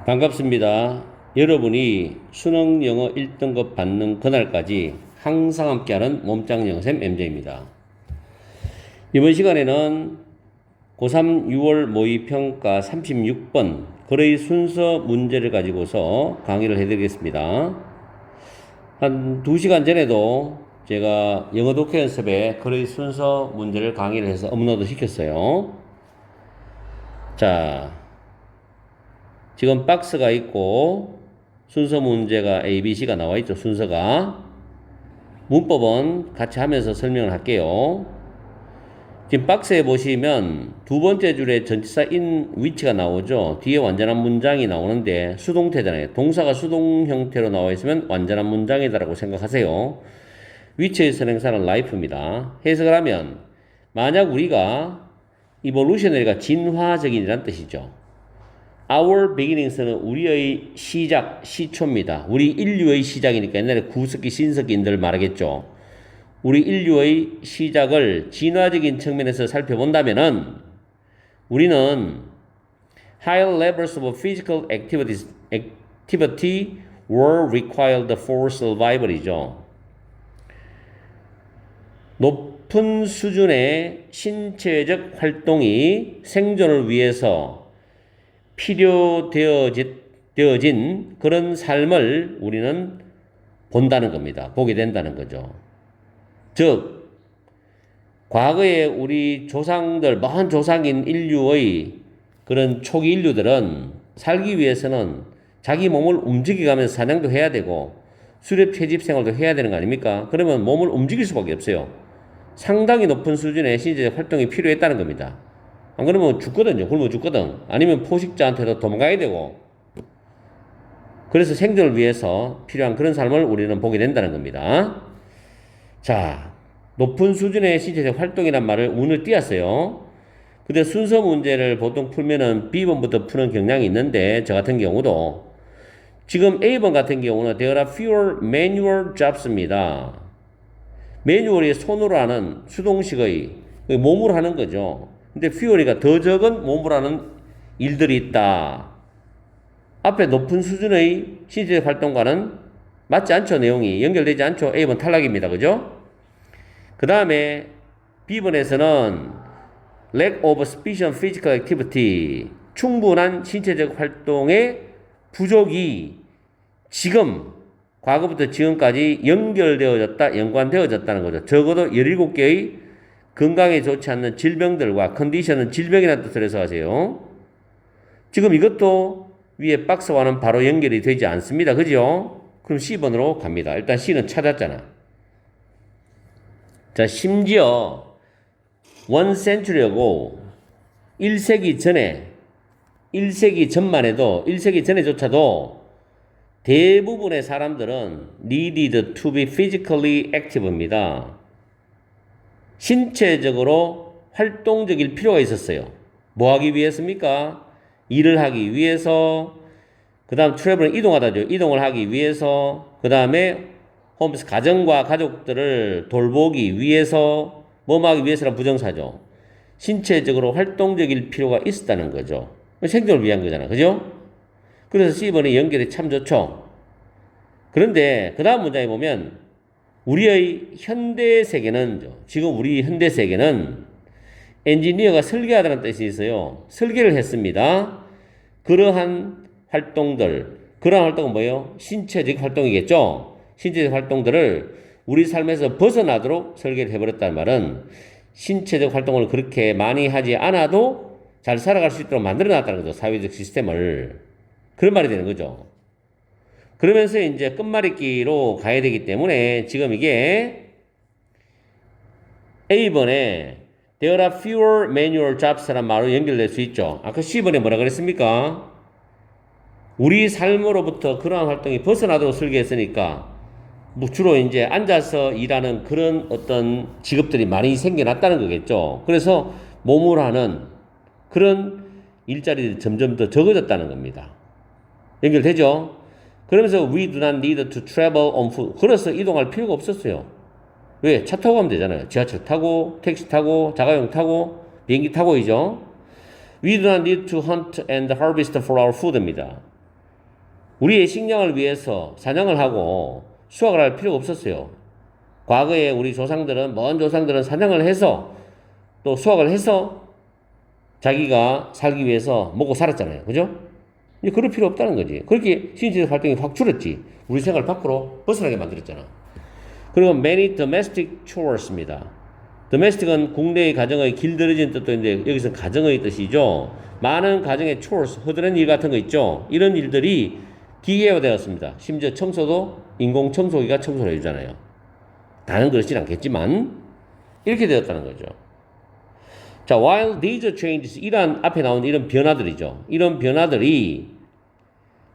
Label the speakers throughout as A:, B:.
A: 반갑습니다. 여러분이 수능 영어 1등급 받는 그날까지 항상 함께하는 몸짱 영어쌤 MJ입니다. 이번 시간에는 고3 6월 모의평가 36번 글의 순서 문제를 가지고서 강의를 해드리겠습니다. 한 2시간 전에도 제가 영어 독해 연습에 글의 순서 문제를 강의를 해서 업로드 시켰어요. 자, 지금 박스가 있고 순서 문제가 A, B, C가 나와 있죠. 순서가. 문법은 같이 하면서 설명을 할게요. 지금 박스에 보시면 두 번째 줄에 전치사 in 위치가 나오죠. 뒤에 완전한 문장이 나오는데 수동태잖아요. 동사가 수동 형태로 나와 있으면 완전한 문장이다라고 생각하세요. 위치의 선행사는 life입니다. 해석을 하면 만약 우리가 evolutionary가 진화적인이란 뜻이죠. Our beginnings는 우리의 시작, 시초입니다. 우리 인류의 시작이니까 옛날에 구석기, 신석기인들 말하겠죠. 우리 인류의 시작을 진화적인 측면에서 살펴본다면은 우리는 higher levels of physical activity were required for survival이죠. 높은 수준의 신체적 활동이 생존을 위해서 필요되어진 그런 삶을 우리는 본다는 겁니다. 보게 된다는 거죠. 즉, 과거에 우리 조상들, 먼 조상인 인류의 그런 초기 인류들은 살기 위해서는 자기 몸을 움직여가면서 사냥도 해야 되고 수렵 채집 생활도 해야 되는 거 아닙니까? 그러면 몸을 움직일 수밖에 없어요. 상당히 높은 수준의 신체적 활동이 필요했다는 겁니다. 안 그러면 죽거든요. 굶어 죽거든. 아니면 포식자한테도 도망가야 되고. 그래서 생존을 위해서 필요한 그런 삶을 우리는 보게 된다는 겁니다. 자, 높은 수준의 신체적 활동이란 말을 운을 띄었어요. 근데 순서 문제를 보통 풀면은 B번부터 푸는 경향이 있는데 저 같은 경우도 지금 A번 같은 경우는 there are fewer manual jobs입니다. 매뉴얼이 손으로 하는 수동식의 몸으로 하는 거죠. 근데 fewer이가 더 적은 몸으로 하는 일들이 있다. 앞에 높은 수준의 신체적 활동과는 맞지 않죠. 내용이 연결되지 않죠. A번 탈락입니다. 그죠? 그 다음에 B번에서는 lack of sufficient physical activity, 충분한 신체적 활동의 부족이 지금 과거부터 지금까지 연관되어졌다는 거죠. 적어도 17개의 건강에 좋지 않는 질병들과 컨디션은 질병이라는 뜻을 해서 하세요. 지금 이것도 위에 박스와는 바로 연결이 되지 않습니다. 그죠? 그럼 C번으로 갑니다. 일단 C는 찾았잖아. 자, 심지어 1century고 1세기 전에 1세기 전만 해도 1세기 전에조차도 대부분의 사람들은 needed to be physically active입니다. 신체적으로 활동적일 필요가 있었어요. 뭐 하기 위해서입니까? 일을 하기 위해서, 그 다음 travel은 이동하다죠. 이동을 하기 위해서, 그 다음에 홈스 가정과 가족들을 돌보기 위해서, 뭐 하기 위해서란 부정사죠. 신체적으로 활동적일 필요가 있었다는 거죠. 생존을 위한 거잖아. 그죠? 그래서 C번의 연결이 참 좋죠. 그런데 그 다음 문장에 보면 우리의 현대 세계는, 지금 우리 현대 세계는 엔지니어가 설계하다는 뜻이 있어요. 설계를 했습니다. 그러한 활동은 뭐예요? 신체적 활동이겠죠? 신체적 활동들을 우리 삶에서 벗어나도록 설계를 해버렸다는 말은 신체적 활동을 그렇게 많이 하지 않아도 잘 살아갈 수 있도록 만들어 놨다는 거죠. 사회적 시스템을. 그런 말이 되는 거죠. 그러면서 이제 끝말잇기로 가야 되기 때문에 지금 이게 A번에 there are fewer manual jobs라는 말로 연결될 수 있죠. 아까 C번에 뭐라 그랬습니까? 우리 삶으로부터 그러한 활동이 벗어나도록 설계했으니까 뭐 주로 이제 앉아서 일하는 그런 어떤 직업들이 많이 생겨났다는 거겠죠. 그래서 몸으로 하는 그런 일자리들이 점점 더 적어졌다는 겁니다. 연결되죠? 그러면서 we do not need to travel on foot. 그래서 이동할 필요가 없었어요. 왜? 차 타고 가면 되잖아요. 지하철 타고, 택시 타고, 자가용 타고, 비행기 타고이죠. We do not need to hunt and harvest for our food입니다. 우리의 식량을 위해서 사냥을 하고 수확을 할 필요가 없었어요. 과거에 우리 조상들은, 먼 조상들은 사냥을 해서 또 수확을 해서 자기가 살기 위해서 먹고 살았잖아요. 그죠? 이제 그럴 필요 없다는 거지. 그렇게 신체적 활동이 확 줄었지. 우리 생활 밖으로 벗어나게 만들었잖아. 그리고 many domestic chores입니다. domestic은 국내의 가정의 길들여진 뜻도 있는데 여기서 가정의 뜻이죠. 많은 가정의 chores, 허드렛 일 같은 거 있죠. 이런 일들이 기계화되었습니다. 심지어 청소도 인공 청소기가 청소를 해주잖아요. 다는 그렇진 않겠지만 이렇게 되었다는 거죠. 자, while these changes, 이러한 앞에 나온 이런 변화들이죠. 이런 변화들이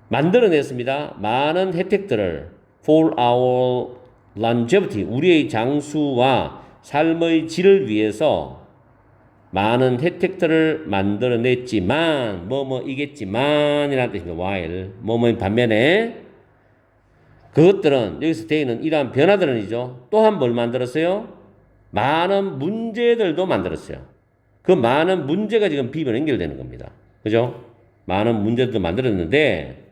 A: 만들어냈습니다. 많은 혜택들을 for our longevity, 우리의 장수와 삶의 질을 위해서 많은 혜택들을 만들어냈지만, 이겠지만이라는 뜻입니다. while, 반면에 그것들은, 여기서 되어 있는 이러한 변화들은이죠. 또한 뭘 만들었어요? 많은 문제들도 만들었어요. 그 많은 문제가 지금 비변 연결되는 겁니다. 그죠? 많은 문제들도 만들었는데,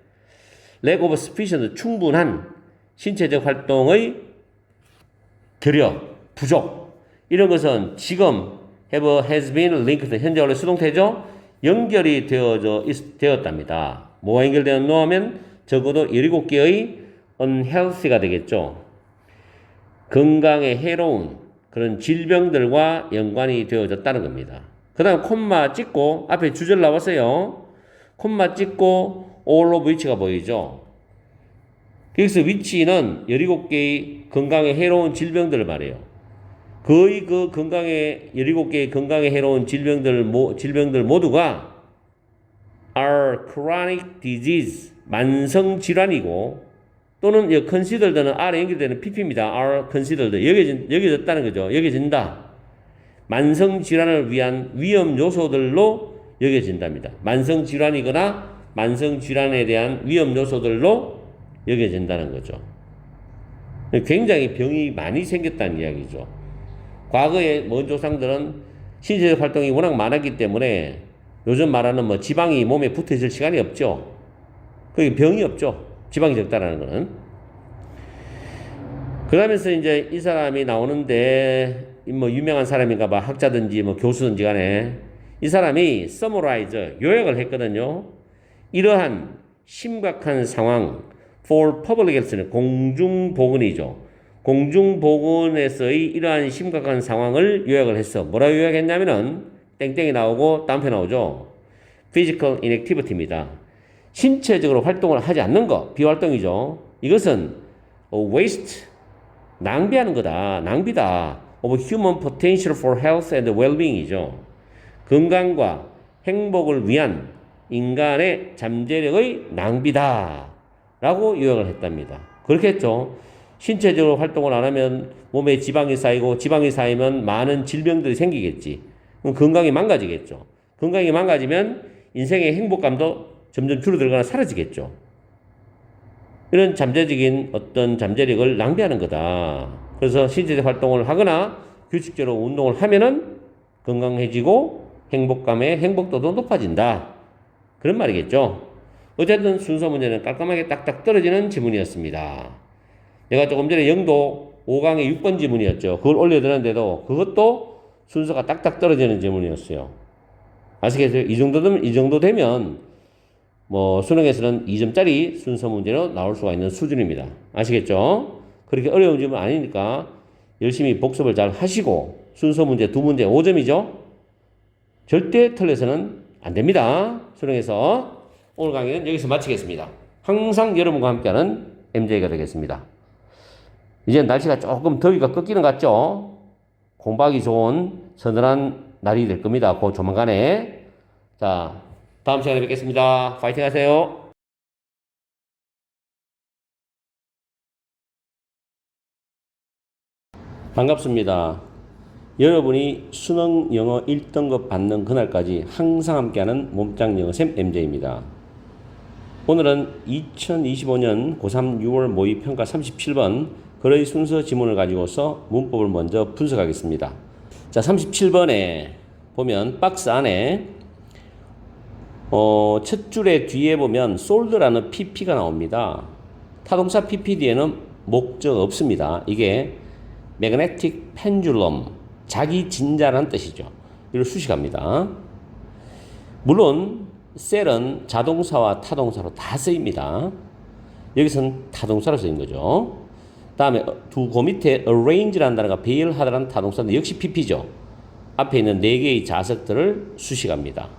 A: lack of sufficient, 충분한 신체적 활동의 부족. 이런 것은 지금 has been linked, 현재 원래 수동태죠? 연결이 되었답니다. 뭐가 연결되었노 하면 적어도 17개의 unhealthy가 되겠죠. 건강에 해로운 그런 질병들과 연관이 되어졌다는 겁니다. 그 다음 콤마 찍고 앞에 주절 나왔어요. 콤마 찍고 all of which가 보이죠. 여기서 which는 17개의 건강에 해로운 질병들을 말해요. 거의 그 17개의 건강에 해로운 질병들 모두가 are chronic disease, 만성 질환이고, 또는 considered는 R에 연결되는 PP입니다. are considered, 여겨졌다는 거죠. 여겨진다. 만성 질환을 위한 위험 요소들로 여겨진답니다. 만성 질환이거나 만성 질환에 대한 위험 요소들로 여겨진다는 거죠. 굉장히 병이 많이 생겼다는 이야기죠. 과거에 먼 조상들은 신체적 활동이 워낙 많았기 때문에 요즘 말하는 지방이 몸에 붙어 있을 시간이 없죠. 그게 병이 없죠. 지방이 적다라는 거는. 그러면서 이제 이 사람이 나오는데, 유명한 사람인가 봐. 학자든지 교수든지 간에. 이 사람이 summarize, 요약을 했거든요. 이러한 심각한 상황, for public health는 공중보건이죠. 공중보건에서의 이러한 심각한 상황을 요약을 했어. 뭐라고 요약했냐면은, 땡땡이 나오고 따옴표 나오죠. physical inactivity입니다. 신체적으로 활동을 하지 않는 것, 비활동이죠. 이것은 waste, 낭비하는 거다, 낭비다. of human potential for health and well-being이죠. 건강과 행복을 위한 인간의 잠재력의 낭비다 라고 요약을 했답니다. 그렇겠죠. 신체적으로 활동을 안 하면 몸에 지방이 쌓이고, 지방이 쌓이면 많은 질병들이 생기겠지. 그럼 건강이 망가지겠죠. 건강이 망가지면 인생의 행복감도 점점 줄어들거나 사라지겠죠. 이런 잠재적인 어떤 잠재력을 낭비하는 거다. 그래서 신체적 활동을 하거나 규칙적으로 운동을 하면은 건강해지고 행복도도 높아진다. 그런 말이겠죠. 어쨌든 순서 문제는 깔끔하게 딱딱 떨어지는 지문이었습니다. 내가 조금 전에 영도 5강의 6번 지문이었죠. 그걸 올려드렸는데도 그것도 순서가 딱딱 떨어지는 지문이었어요. 아시겠어요? 이 정도 되면 수능에서는 2점짜리 순서 문제로 나올 수가 있는 수준입니다. 아시겠죠? 그렇게 어려운 질문 아니니까 열심히 복습을 잘 하시고, 순서 문제 2문제 5점이죠? 절대 틀려서는 안 됩니다. 수능에서. 오늘 강의는 여기서 마치겠습니다. 항상 여러분과 함께하는 MJ가 되겠습니다. 이제 날씨가 조금 더위가 꺾이는 것 같죠? 공부하기 좋은 서늘한 날이 될 겁니다. 그 조만간에. 자, 다음 시간에 뵙겠습니다. 파이팅 하세요. 반갑습니다. 여러분이 수능 영어 1등급 받는 그날까지 항상 함께하는 몸짱 영어쌤 MJ입니다. 오늘은 2025년 고3 6월 모의평가 37번 글의 순서 지문을 가지고서 문법을 먼저 분석하겠습니다. 자, 37번에 보면 박스 안에 첫 줄에 뒤에 보면 sold라는 pp가 나옵니다. 타동사 pp 뒤에는 목적 없습니다. 이게 magnetic pendulum, 자기 진자라는 뜻이죠. 이걸 수식합니다. 물론 셀은 자동사와 타동사로 다 쓰입니다. 여기서는 타동사로 쓰인 거죠. 다음에 그 밑에 arrange라는 단어가 배열하다라는 타동사인데 역시 pp죠. 앞에 있는 4개의 자석들을 수식합니다.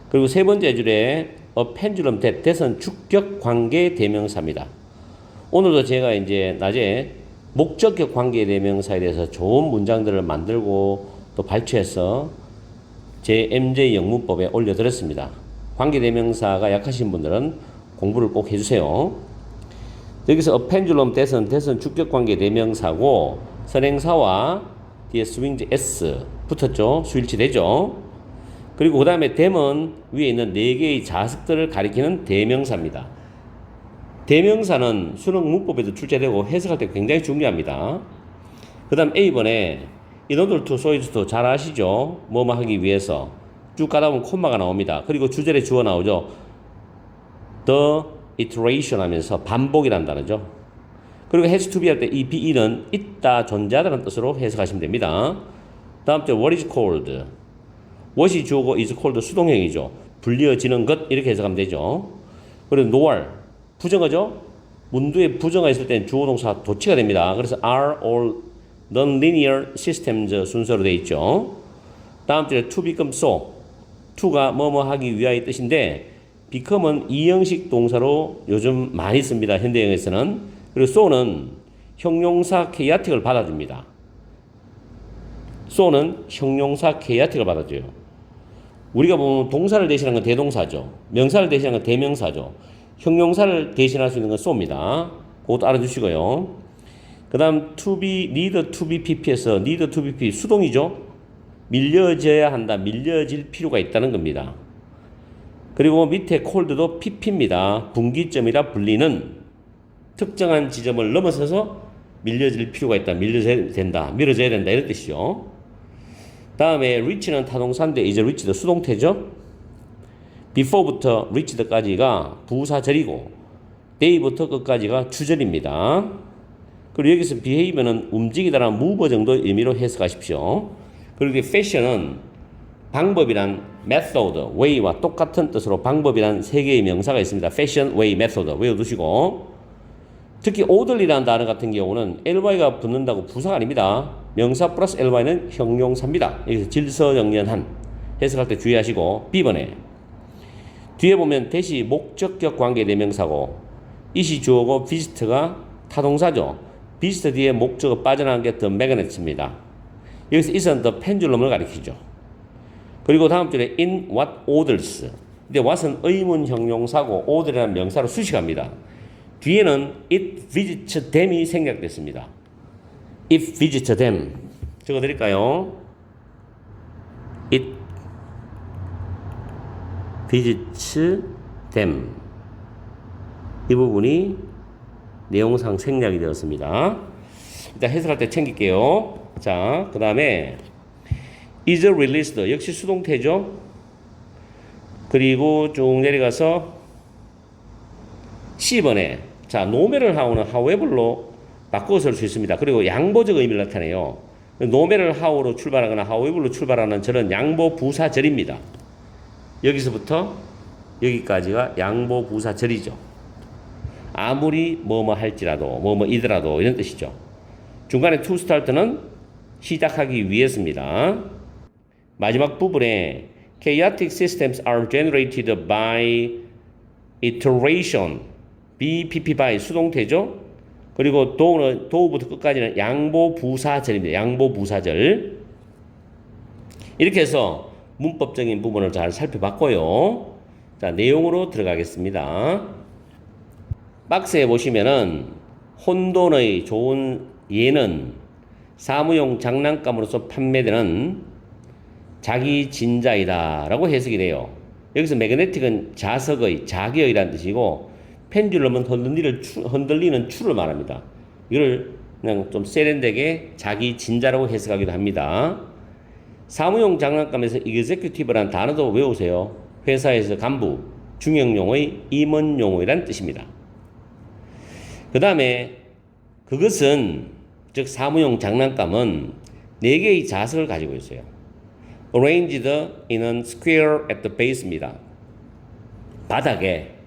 A: 그리고 세 번째 줄에 a pendulum that은 주격 관계 대명사입니다. 오늘도 제가 이제 낮에 목적격 관계 대명사에 대해서 좋은 문장들을 만들고 또 발췌해서 제 MJ 영문법에 올려드렸습니다. 관계 대명사가 약하신 분들은 공부를 꼭 해주세요. 여기서 a pendulum that은 주격 관계 대명사고 선행사와 뒤에 swinged s 붙었죠. 수일치 되죠. 그리고 그 다음에 them은 위에 있는 4개의 자석들을 가리키는 대명사입니다. 대명사는 수능 문법에도 출제되고 해석할 때 굉장히 중요합니다. 그 다음 A번에 in order to, so as to 잘 아시죠? 뭐뭐 하기 위해서 쭉 가다 보면 콤마가 나옵니다. 그리고 주절에 주어 나오죠. the iteration 하면서 반복이라는 단어죠. 그리고 has to be 할 때 이 be는 있다, 존재하다는 뜻으로 해석하시면 됩니다. 다음 주 what is called. what이 주어고 is called 수동형이죠. 불리어지는 것 이렇게 해석하면 되죠. 그리고 nor 부정어죠. 문두에 부정어 있을 때는 주어 동사 도치가 됩니다. 그래서 are all non-linear systems 순서로 되어 있죠. 다음 주에 to become so. to가 뭐뭐 하기 위하여 뜻인데 become은 이형식 동사로 요즘 많이 씁니다. 현대형에서는. 그리고 so는 형용사 chaotic을 받아줍니다. so는 형용사 chaotic을 받아줘요. 우리가 보면 동사를 대신하는 건 대동사죠. 명사를 대신하는 건 대명사죠. 형용사를 대신할 수 있는 건 so입니다. 그것도 알아주시고요. 그 다음 to be, need to be pp에서 need to be pp 수동이죠. 밀려져야 한다, 밀려질 필요가 있다는 겁니다. 그리고 밑에 cold도 pp입니다. 분기점이라 불리는 특정한 지점을 넘어서서 밀려질 필요가 있다, 밀려져야 된다, 밀어져야 된다 이런 뜻이죠. 다음에 reach는 타동사인데 이제 reach도 수동태죠. before부터 reached까지가 부사절이고 day부터 끝까지가 주절입니다. 그리고 여기서 behave는 움직이다라는 mover 정도 의미로 해석하십시오. 그리고 fashion은 방법이란 method, way와 똑같은 뜻으로 방법이란 3개의 명사가 있습니다. fashion, way, method 외워두시고 특히 orderly라는 단어 같은 경우는 ly가 붙는다고 부사가 아닙니다. 명사 플러스 ly는 형용사입니다. 여기서 질서정연한 해석할 때 주의하시고 B번에 뒤에 보면 대시 목적격 관계 대명사고 이시 주어고 visit가 타동사죠. visit 뒤에 목적어 빠져나간 게 the magnet입니다. 여기서 is은 the pendulum을 가리키죠. 그리고 다음 줄에 in what orders. 근데 what은 의문 형용사고 order이라는 명사로 수식합니다. 뒤에는 it visits them이 생략됐습니다. It visits them. 적어드릴까요? It visits them. 이 부분이 내용상 생략이 되었습니다. 일단 해석할 때 챙길게요. 자, 그 다음에 is released. 역시 수동태죠. 그리고 쭉 내려가서 C번에 자, 노매를 하오는 however로 바꾸어 쓸 수 있습니다. 그리고 양보적 의미를 나타내요. 노매를 하오로 출발하거나 however로 출발하는 절은 양보 부사절입니다. 여기서부터 여기까지가 양보 부사절이죠. 아무리 뭐뭐 할지라도 뭐뭐이더라도 이런 뜻이죠. 중간에 to start는 시작하기 위해서입니다. 마지막 부분에 chaotic systems are generated by iteration. BPP by 수동태죠. 그리고 do부터 끝까지는 양보 부사절입니다. 양보 부사절. 이렇게 해서 문법적인 부분을 잘 살펴봤고요. 자, 내용으로 들어가겠습니다. 박스에 보시면은 혼돈의 좋은 예는 사무용 장난감으로서 판매되는 자기 진자이다 라고 해석이 돼요. 여기서 매그네틱은 자석의, 자기의라는 뜻이고 펜듈럼은 흔들리는 추를 말합니다. 이걸 그냥 좀 세련되게 자기 진자라고 해석하기도 합니다. 사무용 장난감에서 executive라는 단어도 외우세요. 회사에서 간부, 중형용어의 임원용어이란 뜻입니다. 그 다음에 그것은 즉 사무용 장난감은 4개의 자석을 가지고 있어요. Arranged in a square at the base입니다. 바닥에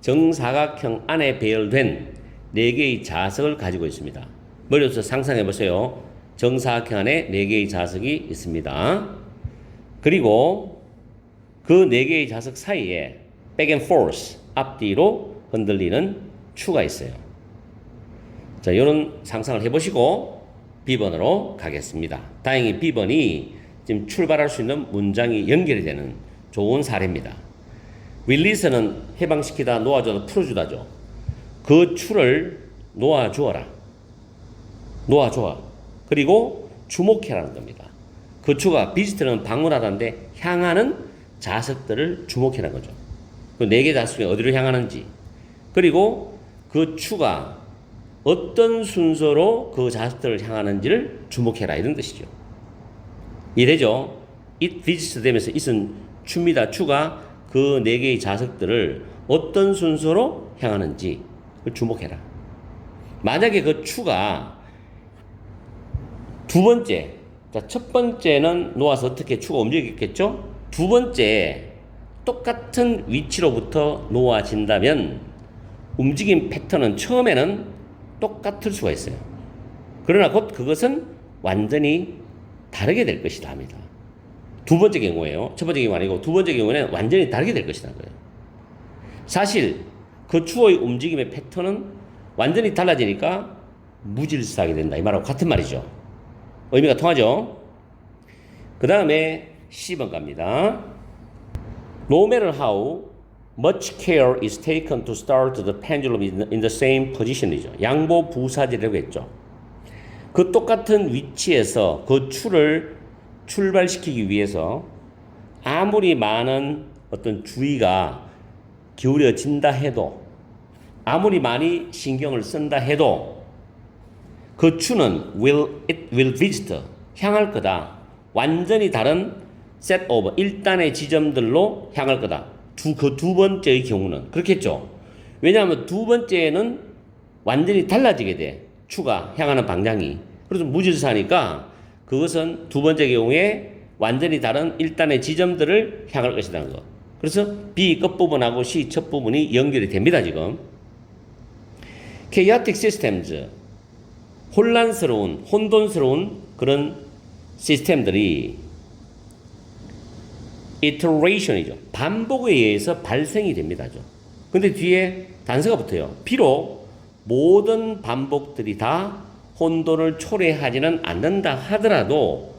A: 정사각형 안에 배열된 4개의 자석을 가지고 있습니다. 머리로서 상상해 보세요. 정사각형 안에 4개의 자석이 있습니다. 그리고 그 4개의 자석 사이에 back and forth, 앞뒤로 흔들리는 추가 있어요. 자, 이런 상상을 해보시고 B번으로 가겠습니다. 다행히 B번이 지금 출발할 수 있는 문장이 연결이 되는 좋은 사례입니다. 릴리스는 해방시키다, 놓아주다, 풀어주다죠. 그 추를 놓아주어라. 놓아주어. 그리고 주목해라는 겁니다. 그 추가, 비스트는 방문하다인데 향하는 자석들을 주목해라는 거죠. 그 4개 자석이 어디로 향하는지. 그리고 그 추가 어떤 순서로 그 자석들을 향하는지를 주목해라. 이런 뜻이죠. 이해되죠? it visits 되면서 it은 추입니다. 추가 그 4개의 자석들을 어떤 순서로 향하는지 주목해라. 만약에 그 추가 두 번째, 자, 첫 번째는 놓아서 어떻게 추가 움직이겠죠? 두 번째, 똑같은 위치로부터 놓아진다면 움직임 패턴은 처음에는 똑같을 수가 있어요. 그러나 곧 그것은 완전히 다르게 될 것이다 합니다. 두 번째 경우에요. 첫 번째 경우 아니고 두 번째 경우에는 완전히 다르게 될 것이다 거예요. 사실 그 추의 움직임의 패턴은 완전히 달라지니까 무질서하게 된다. 이 말하고 같은 말이죠. 의미가 통하죠? 그 다음에 C번 갑니다. No matter how much care is taken to start the pendulum in the same position이죠. 양보 부사제라고 했죠. 그 똑같은 위치에서 그 추를 출발시키기 위해서 아무리 많은 어떤 주의가 기울여진다 해도, 아무리 많이 신경을 쓴다 해도 그 추는 it will visit, 향할 거다. 완전히 다른 set of, 일단의 지점들로 향할 거다. 그 두 번째의 경우는 그렇겠죠. 왜냐하면 두 번째는 완전히 달라지게 돼. 추가 향하는 방향이. 그래서 무질서하니까 그것은 두 번째 경우에 완전히 다른 일단의 지점들을 향할 것이라는 거. 그래서 B 끝부분하고 C 첫 부분이 연결이 됩니다, 지금. chaotic systems, 혼란스러운, 혼돈스러운 그런 시스템들이 iteration이죠. 반복에 의해서 발생이 됩니다. 근데 뒤에 단서가 붙어요. 비록 모든 반복들이 다 혼돈을 초래하지는 않는다 하더라도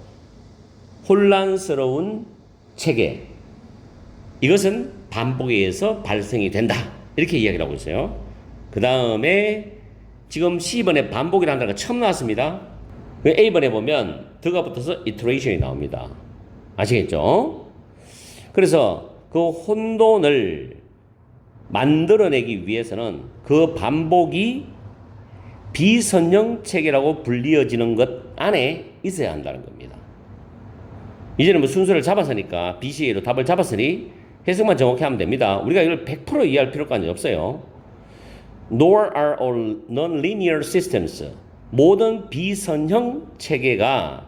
A: 혼란스러운 체계, 이것은 반복에 의해서 발생이 된다. 이렇게 이야기를 하고 있어요. 그 다음에 지금 C번에 반복이라는 단어가 처음 나왔습니다. A번에 보면 더가 붙어서 iteration이 나옵니다. 아시겠죠? 그래서 그 혼돈을 만들어내기 위해서는 그 반복이 비선형 체계라고 불리어지는 것 안에 있어야 한다는 겁니다. 이제는 뭐 순서를 잡았으니까 BCA로 답을 잡았으니 해석만 정확히 하면 됩니다. 우리가 이걸 100% 이해할 필요까지 없어요. Nor are all non-linear systems. 모든 비선형 체계가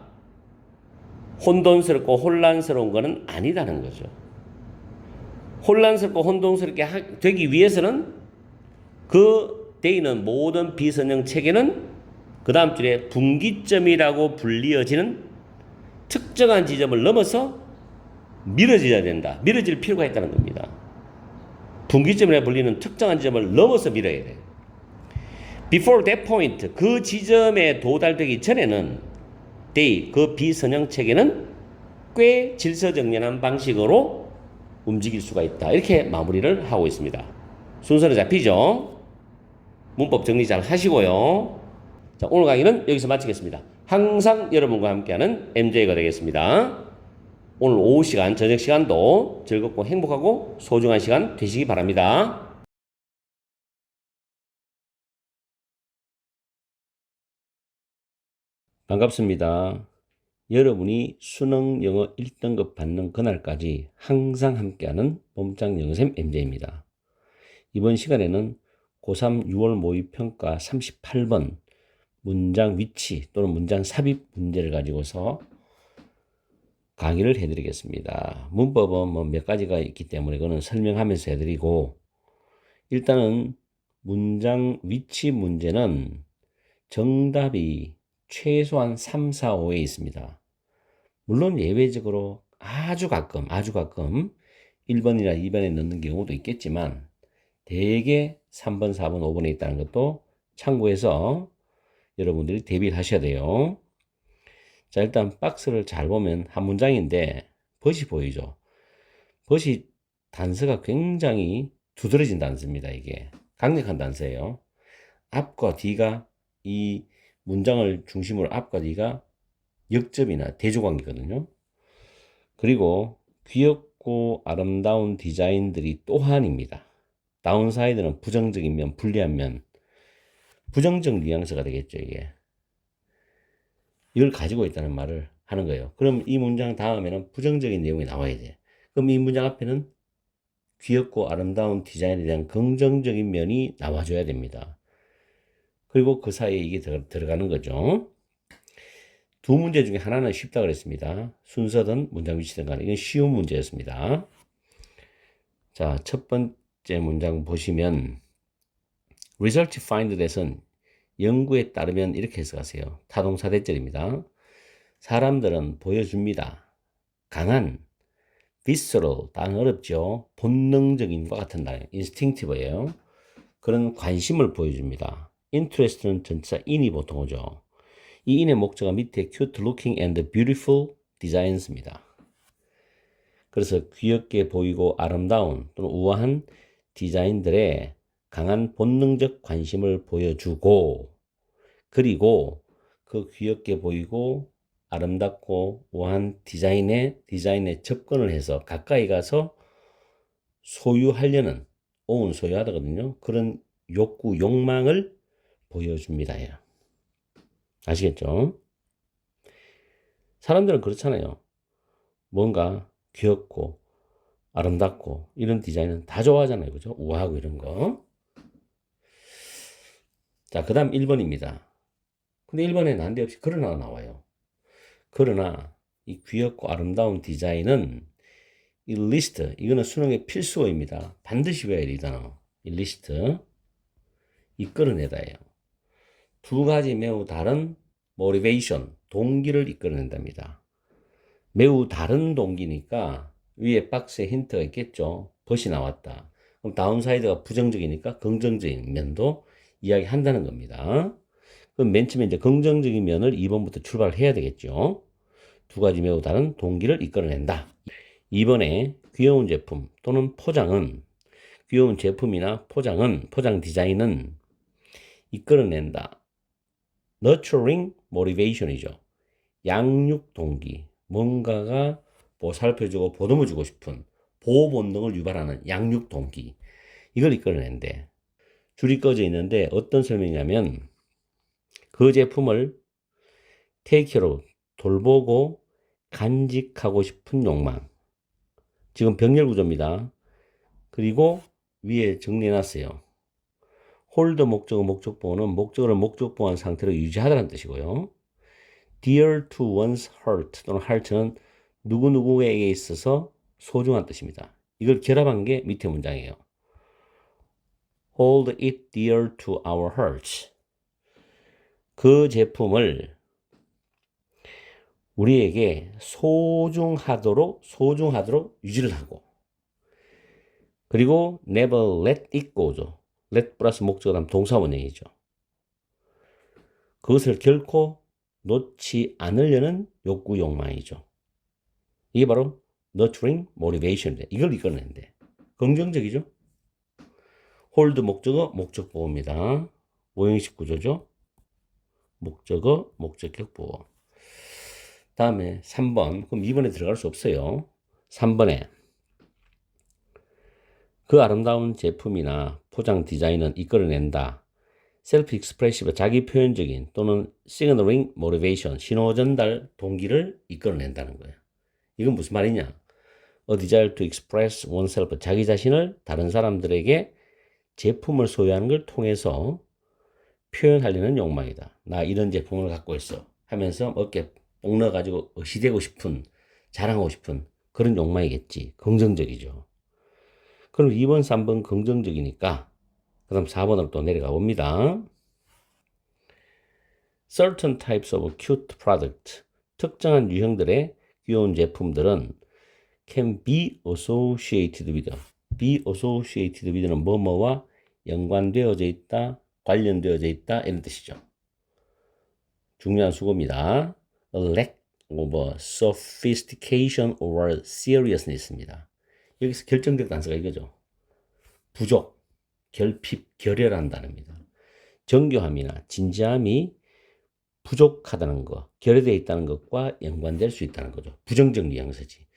A: 혼돈스럽고 혼란스러운 것은 아니다는 거죠. 혼란스럽고 혼돈스럽게 되기 위해서는 그 돼 있는 모든 비선형 체계는 그 다음 줄에 분기점이라고 불리어지는 특정한 지점을 넘어서 미뤄져야 된다. 미뤄질 필요가 있다는 겁니다. 분기점이라고 불리는 특정한 지점을 넘어서 미뤄야 돼. Before that point, 그 지점에 도달되기 전에는 they, 그 비선형 체계는 꽤 질서정연한 방식으로 움직일 수가 있다. 이렇게 마무리를 하고 있습니다. 순서는 잡히죠? 문법 정리 잘 하시고요. 자, 오늘 강의는 여기서 마치겠습니다. 항상 여러분과 함께하는 MJ가 되겠습니다. 오늘 오후 시간, 저녁 시간도 즐겁고 행복하고 소중한 시간 되시기 바랍니다. 반갑습니다. 여러분이 수능 영어 1등급 받는 그날까지 항상 함께하는 몸짱 영어쌤 MJ입니다. 이번 시간에는 고3 6월 모의평가 38번 문장 위치 또는 문장 삽입 문제를 가지고서 강의를 해드리겠습니다. 문법은 뭐 몇 가지가 있기 때문에 그거는 설명하면서 해드리고, 일단은 문장 위치 문제는 정답이 최소한 3, 4, 5에 있습니다. 물론 예외적으로 아주 가끔 1번이나 2번에 넣는 경우도 있겠지만 대개 3번, 4번, 5번에 있다는 것도 참고해서 여러분들이 대비를 하셔야 돼요. 자, 일단 박스를 잘 보면 한 문장인데 벗이 보이죠. 벗이 단서가 굉장히 두드러진 단서입니다. 이게 강력한 단서예요. 앞과 뒤가, 이 문장을 중심으로 앞과 뒤가 역접이나 대조관계거든요. 그리고 귀엽고 아름다운 디자인들이 또한입니다. 다운사이드는 부정적인 면, 불리한 면, 부정적 뉘앙스가 되겠죠. 이게 이걸 가지고 있다는 말을 하는 거예요. 그럼 이 문장 다음에는 부정적인 내용이 나와야 돼. 그럼 이 문장 앞에는 귀엽고 아름다운 디자인에 대한 긍정적인 면이 나와줘야 됩니다. 그리고 그 사이에 이게 들어가는 거죠. 두 문제 중에 하나는 쉽다 그랬습니다. 순서든 문장 위치든 간에 이건 쉬운 문제였습니다. 자, 첫 번째 문장 보시면 result find that은 연구에 따르면 이렇게 해석하세요. 타동사 대절입니다. 사람들은 보여줍니다. 강한, visceral, 단어 어렵죠. 본능적인과 같은 단어, instinctive예요. 그런 관심을 보여줍니다. interest는 전치사 in이 보통 오죠. 이 in의 목적어 밑에 cute looking and beautiful designs입니다. 그래서 귀엽게 보이고 아름다운 또는 우아한 디자인들에 강한 본능적 관심을 보여주고, 그리고 그 귀엽게 보이고 아름답고 우아한 디자인에 접근을 해서 가까이 가서 소유하려는, own 소유하거든요. 그런 욕구, 욕망을 보여줍니다. 아시겠죠? 사람들은 그렇잖아요. 뭔가 귀엽고 아름답고 이런 디자인은 다 좋아하잖아요. 그죠? 우아하고 이런 거. 자, 그 다음 1번입니다. 근데 1번에 난데없이 그러나 나와요. 그러나 이 귀엽고 아름다운 디자인은 이 리스트, 이거는 수능의 필수어입니다. 반드시 외워야 돼, 이 단어. 이 리스트, 이끌어내다예요. 두 가지 매우 다른 motivation, 동기를 이끌어낸답니다. 매우 다른 동기니까 위에 박스에 힌트가 있겠죠. 벗이 나왔다. 그럼 다운사이드가 부정적이니까 긍정적인 면도 이야기한다는 겁니다. 그럼 맨 처음에 이제 긍정적인 면을 2번부터 출발을 해야 되겠죠. 두 가지 매우 다른 동기를 이끌어낸다. 2번에 귀여운 제품 또는 포장은, 귀여운 제품이나 포장 디자인은 이끌어낸다. nurturing motivation이죠. 양육 동기, 뭔가가 보살펴주고 보듬어주고 싶은 보호 본능을 유발하는 양육 동기, 이걸 이끌어낸대. 줄이 꺼져 있는데 어떤 설명이냐면 그 제품을 take care로 돌보고 간직하고 싶은 욕망. 지금 병렬 구조입니다. 그리고 위에 정리해놨어요. hold 목적어 목적보호는 목적어를 목적보호한 상태로 유지하다는 뜻이고요. dear to one's heart 또는 heart는 누구누구에게 있어서 소중한 뜻입니다. 이걸 결합한 게 밑에 문장이에요. hold it dear to our hearts. 그 제품을 우리에게 소중하도록 유지를 하고, 그리고 never let it go죠. let 플러스 목적어 다음 동사 원형이죠. 그것을 결코 놓지 않으려는 욕구, 욕망이죠. 이게 바로 nurturing motivation인데, 이걸 이끌어낸대. 긍정적이죠? hold 목적어, 목적보호입니다. 오형식 구조죠. 목적어, 목적격 보호. 다음에 3번. 그럼 2번에 들어갈 수 없어요. 3번에 그 아름다운 제품이나 포장 디자인은 이끌어낸다. 셀프 익스프레시브 자기 표현적인 또는 signaling motivation 신호 전달 동기를 이끌어낸다는 거예요. 이건 무슨 말이냐? A desire to express oneself 자기 자신을 다른 사람들에게 제품을 소유하는 걸 통해서 표현하려는 욕망이다. 나 이런 제품을 갖고 있어 하면서 어깨 뽕 넣어가지고 의시되고 싶은 자랑하고 싶은 그런 욕망이겠지. 긍정적이죠. 그럼 2번, 3번 긍정적이니까 그 다음 4번으로 또 내려가 봅니다. Certain types of cute product 특정한 유형들의 귀여운 제품들은 can be associated with는 뭐뭐와 연관되어져 있다, 관련되어져 있다 이런 뜻이죠. 중요한 수고입니다. A lack of sophistication or seriousness입니다. 여기서 결정적 단서가 이거죠. 부족, 결핍, 결여라는 단어입니다. 정교함이나 진지함이 부족하다는 것, 결여되어 있다는 것과 연관될 수 있다는 거죠. 부정적 뉘앙스지.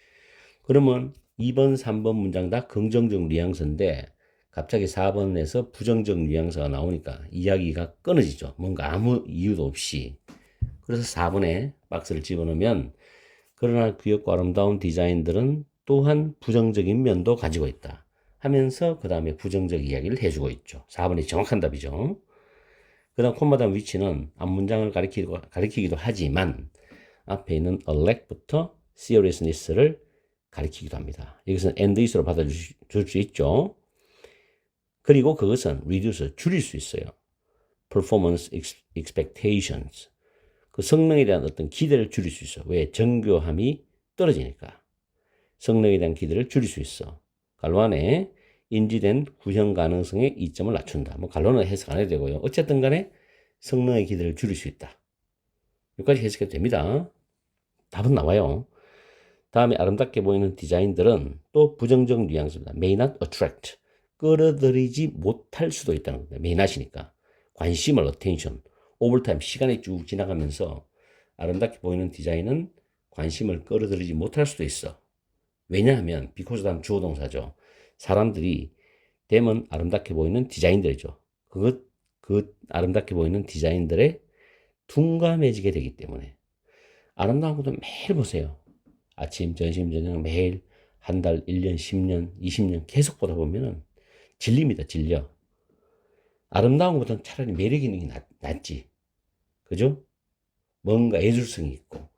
A: 그러면 2번, 3번 문장 다 긍정적 뉘앙스인데 갑자기 4번에서 부정적 뉘앙스가 나오니까 이야기가 끊어지죠. 뭔가 아무 이유도 없이. 그래서 4번에 박스를 집어넣으면 그러나 귀엽고 아름다운 디자인들은 또한 부정적인 면도 가지고 있다 하면서 그 다음에 부정적 이야기를 해주고 있죠. 4번이 정확한 답이죠. 그 다음 콤마 다음 위치는 앞문장을 가리키기도 하지만 앞에 있는 a lack부터 seriousness를 가리키기도 합니다. 여기서는 and is로 받아줄 수 있죠. 그리고 그것은 reduce, 줄일 수 있어요. performance expectations. 그 성능에 대한 어떤 기대를 줄일 수 있어. 왜? 정교함이 떨어지니까. 성능에 대한 기대를 줄일 수 있어. 갈로 안에 인지된 구현 가능성의 이점을 낮춘다. 뭐 갈로는 해석 안 해도 되고요. 어쨌든 간에 성능의 기대를 줄일 수 있다. 여기까지 해석해도 됩니다. 답은 나와요. 다음에 아름답게 보이는 디자인들은 또 부정적 뉘앙스입니다. may not attract. 끌어들이지 못할 수도 있다는 겁니다. may not이니까. 관심을 attention. 오버타임 시간이 쭉 지나가면서 아름답게 보이는 디자인은 관심을 끌어들이지 못할 수도 있어. 왜냐하면 because 다음 주어 동사죠. 사람들이 되면 아름답게 보이는 디자인들이죠. 그 아름답게 보이는 디자인들에 둔감해지게 되기 때문에 아름다운 것도 매일 보세요. 아침, 점심, 저녁 매일 한 달, 1년, 10년, 20년 계속 보다 보면은 질립니다. 질려. 아름다운 것보다는 차라리 매력 있는 게 낫지. 그죠? 뭔가 예술성이 있고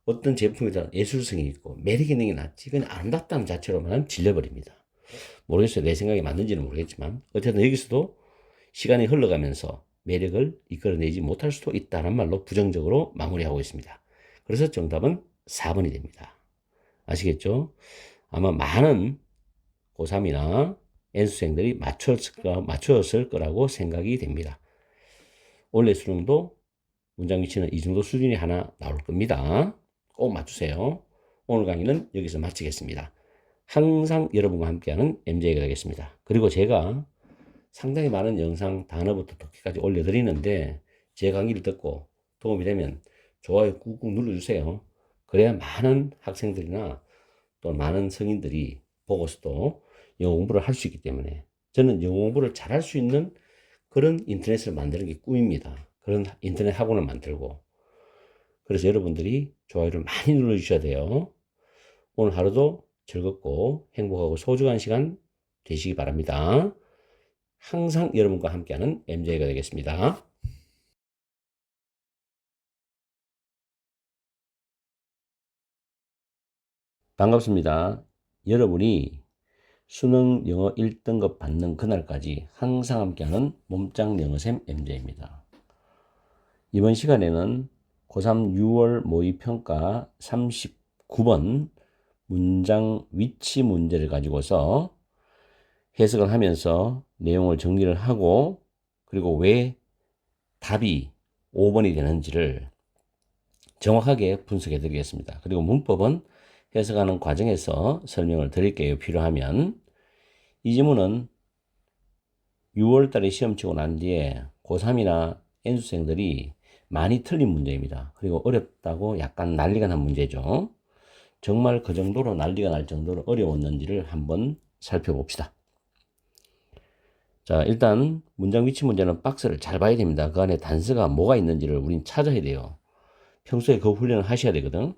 A: 어떤 제품이다 예술성이 있고 매력 있는 게 낫지. 그냥 아름답다는 자체로만 질려버립니다. 모르겠어요. 내 생각이 맞는지는 모르겠지만 어쨌든 여기서도 시간이 흘러가면서 매력을 이끌어내지 못할 수도 있다는 말로 부정적으로 마무리하고 있습니다. 그래서 정답은 4번이 됩니다. 아시겠죠? 아마 많은 고3이나 N수생들이 맞췄을 거라고 생각이 됩니다. 원래 수능도 문장 위치는 이 정도 수준이 하나 나올 겁니다. 꼭 맞추세요. 오늘 강의는 여기서 마치겠습니다. 항상 여러분과 함께하는 MJ가 되겠습니다. 그리고 제가 상당히 많은 영상 단어부터 독해까지 올려드리는데 제 강의를 듣고 도움이 되면 좋아요 꾹꾹 눌러주세요. 그래야 많은 학생들이나 또 많은 성인들이 보고서도 영어 공부를 할 수 있기 때문에 저는 영어 공부를 잘할 수 있는 그런 인터넷을 만드는 게 꿈입니다. 그런 인터넷 학원을 만들고 그래서 여러분들이 좋아요를 많이 눌러주셔야 돼요. 오늘 하루도 즐겁고 행복하고 소중한 시간 되시기 바랍니다. 항상 여러분과 함께하는 MJ가 되겠습니다. 반갑습니다. 여러분이 수능 영어 1등급 받는 그날까지 항상 함께하는 몸짱 영어쌤 MJ입니다. 이번 시간에는 고3 6월 모의평가 39번 문장 위치 문제를 가지고서 해석을 하면서 내용을 정리를 하고 그리고 왜 답이 5번이 되는지를 정확하게 분석해 드리겠습니다. 그리고 문법은 해석하는 과정에서 설명을 드릴게요. 필요하면. 이 지문은 6월 달에 시험 치고 난 뒤에 고3이나 N수생들이 많이 틀린 문제입니다. 그리고 어렵다고 약간 난리가 난 문제죠. 정말 그 정도로 난리가 날 정도로 어려웠는지를 한번 살펴봅시다. 자, 일단 문장 위치 문제는 박스를 잘 봐야 됩니다. 그 안에 단서가 뭐가 있는지를 우린 찾아야 돼요. 평소에 그 훈련을 하셔야 되거든.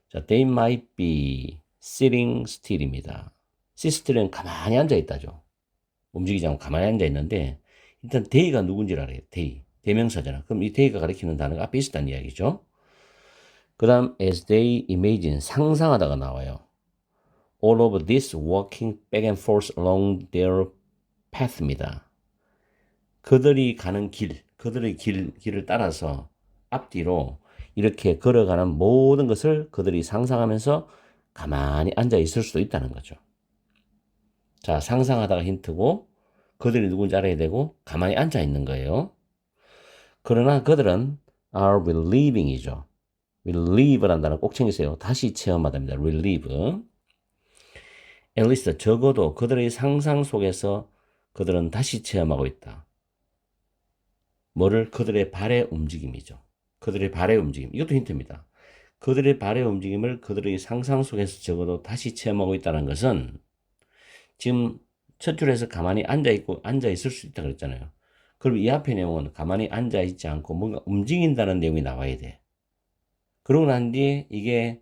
A: 자, they might be sitting still입니다. sit still은 가만히 앉아 있다죠. 움직이지 않고 가만히 앉아 있는데 일단 they가 누군지를 알아요. they. 대명사잖아. 그럼 이 they가 가리키는 단어가 앞에 있었다는 이야기죠. 그 다음 as they imagine 상상하다가 나와요. all of this walking back and forth along their path입니다. 그들이 가는 길, 그들의 길을 따라서 앞뒤로 이렇게 걸어가는 모든 것을 그들이 상상하면서 가만히 앉아 있을 수도 있다는 거죠. 자, 상상하다가 힌트고 그들이 누군지 알아야 되고 가만히 앉아 있는 거예요. 그러나 그들은 are reliving이죠. relieve라는 단어 꼭 챙기세요. 다시 체험하답니다. relieve. at least 적어도 그들의 상상 속에서 그들은 다시 체험하고 있다. 뭐를? 그들의 발의 움직임이죠. 그들의 발의 움직임. 이것도 힌트입니다. 그들의 발의 움직임을 그들의 상상 속에서 적어도 다시 체험하고 있다는 것은 지금 첫 줄에서 가만히 앉아 있을 수 있다 그랬잖아요. 그럼 이 앞의 내용은 가만히 앉아 있지 않고 뭔가 움직인다는 내용이 나와야 돼. 그러고 난 뒤에 이게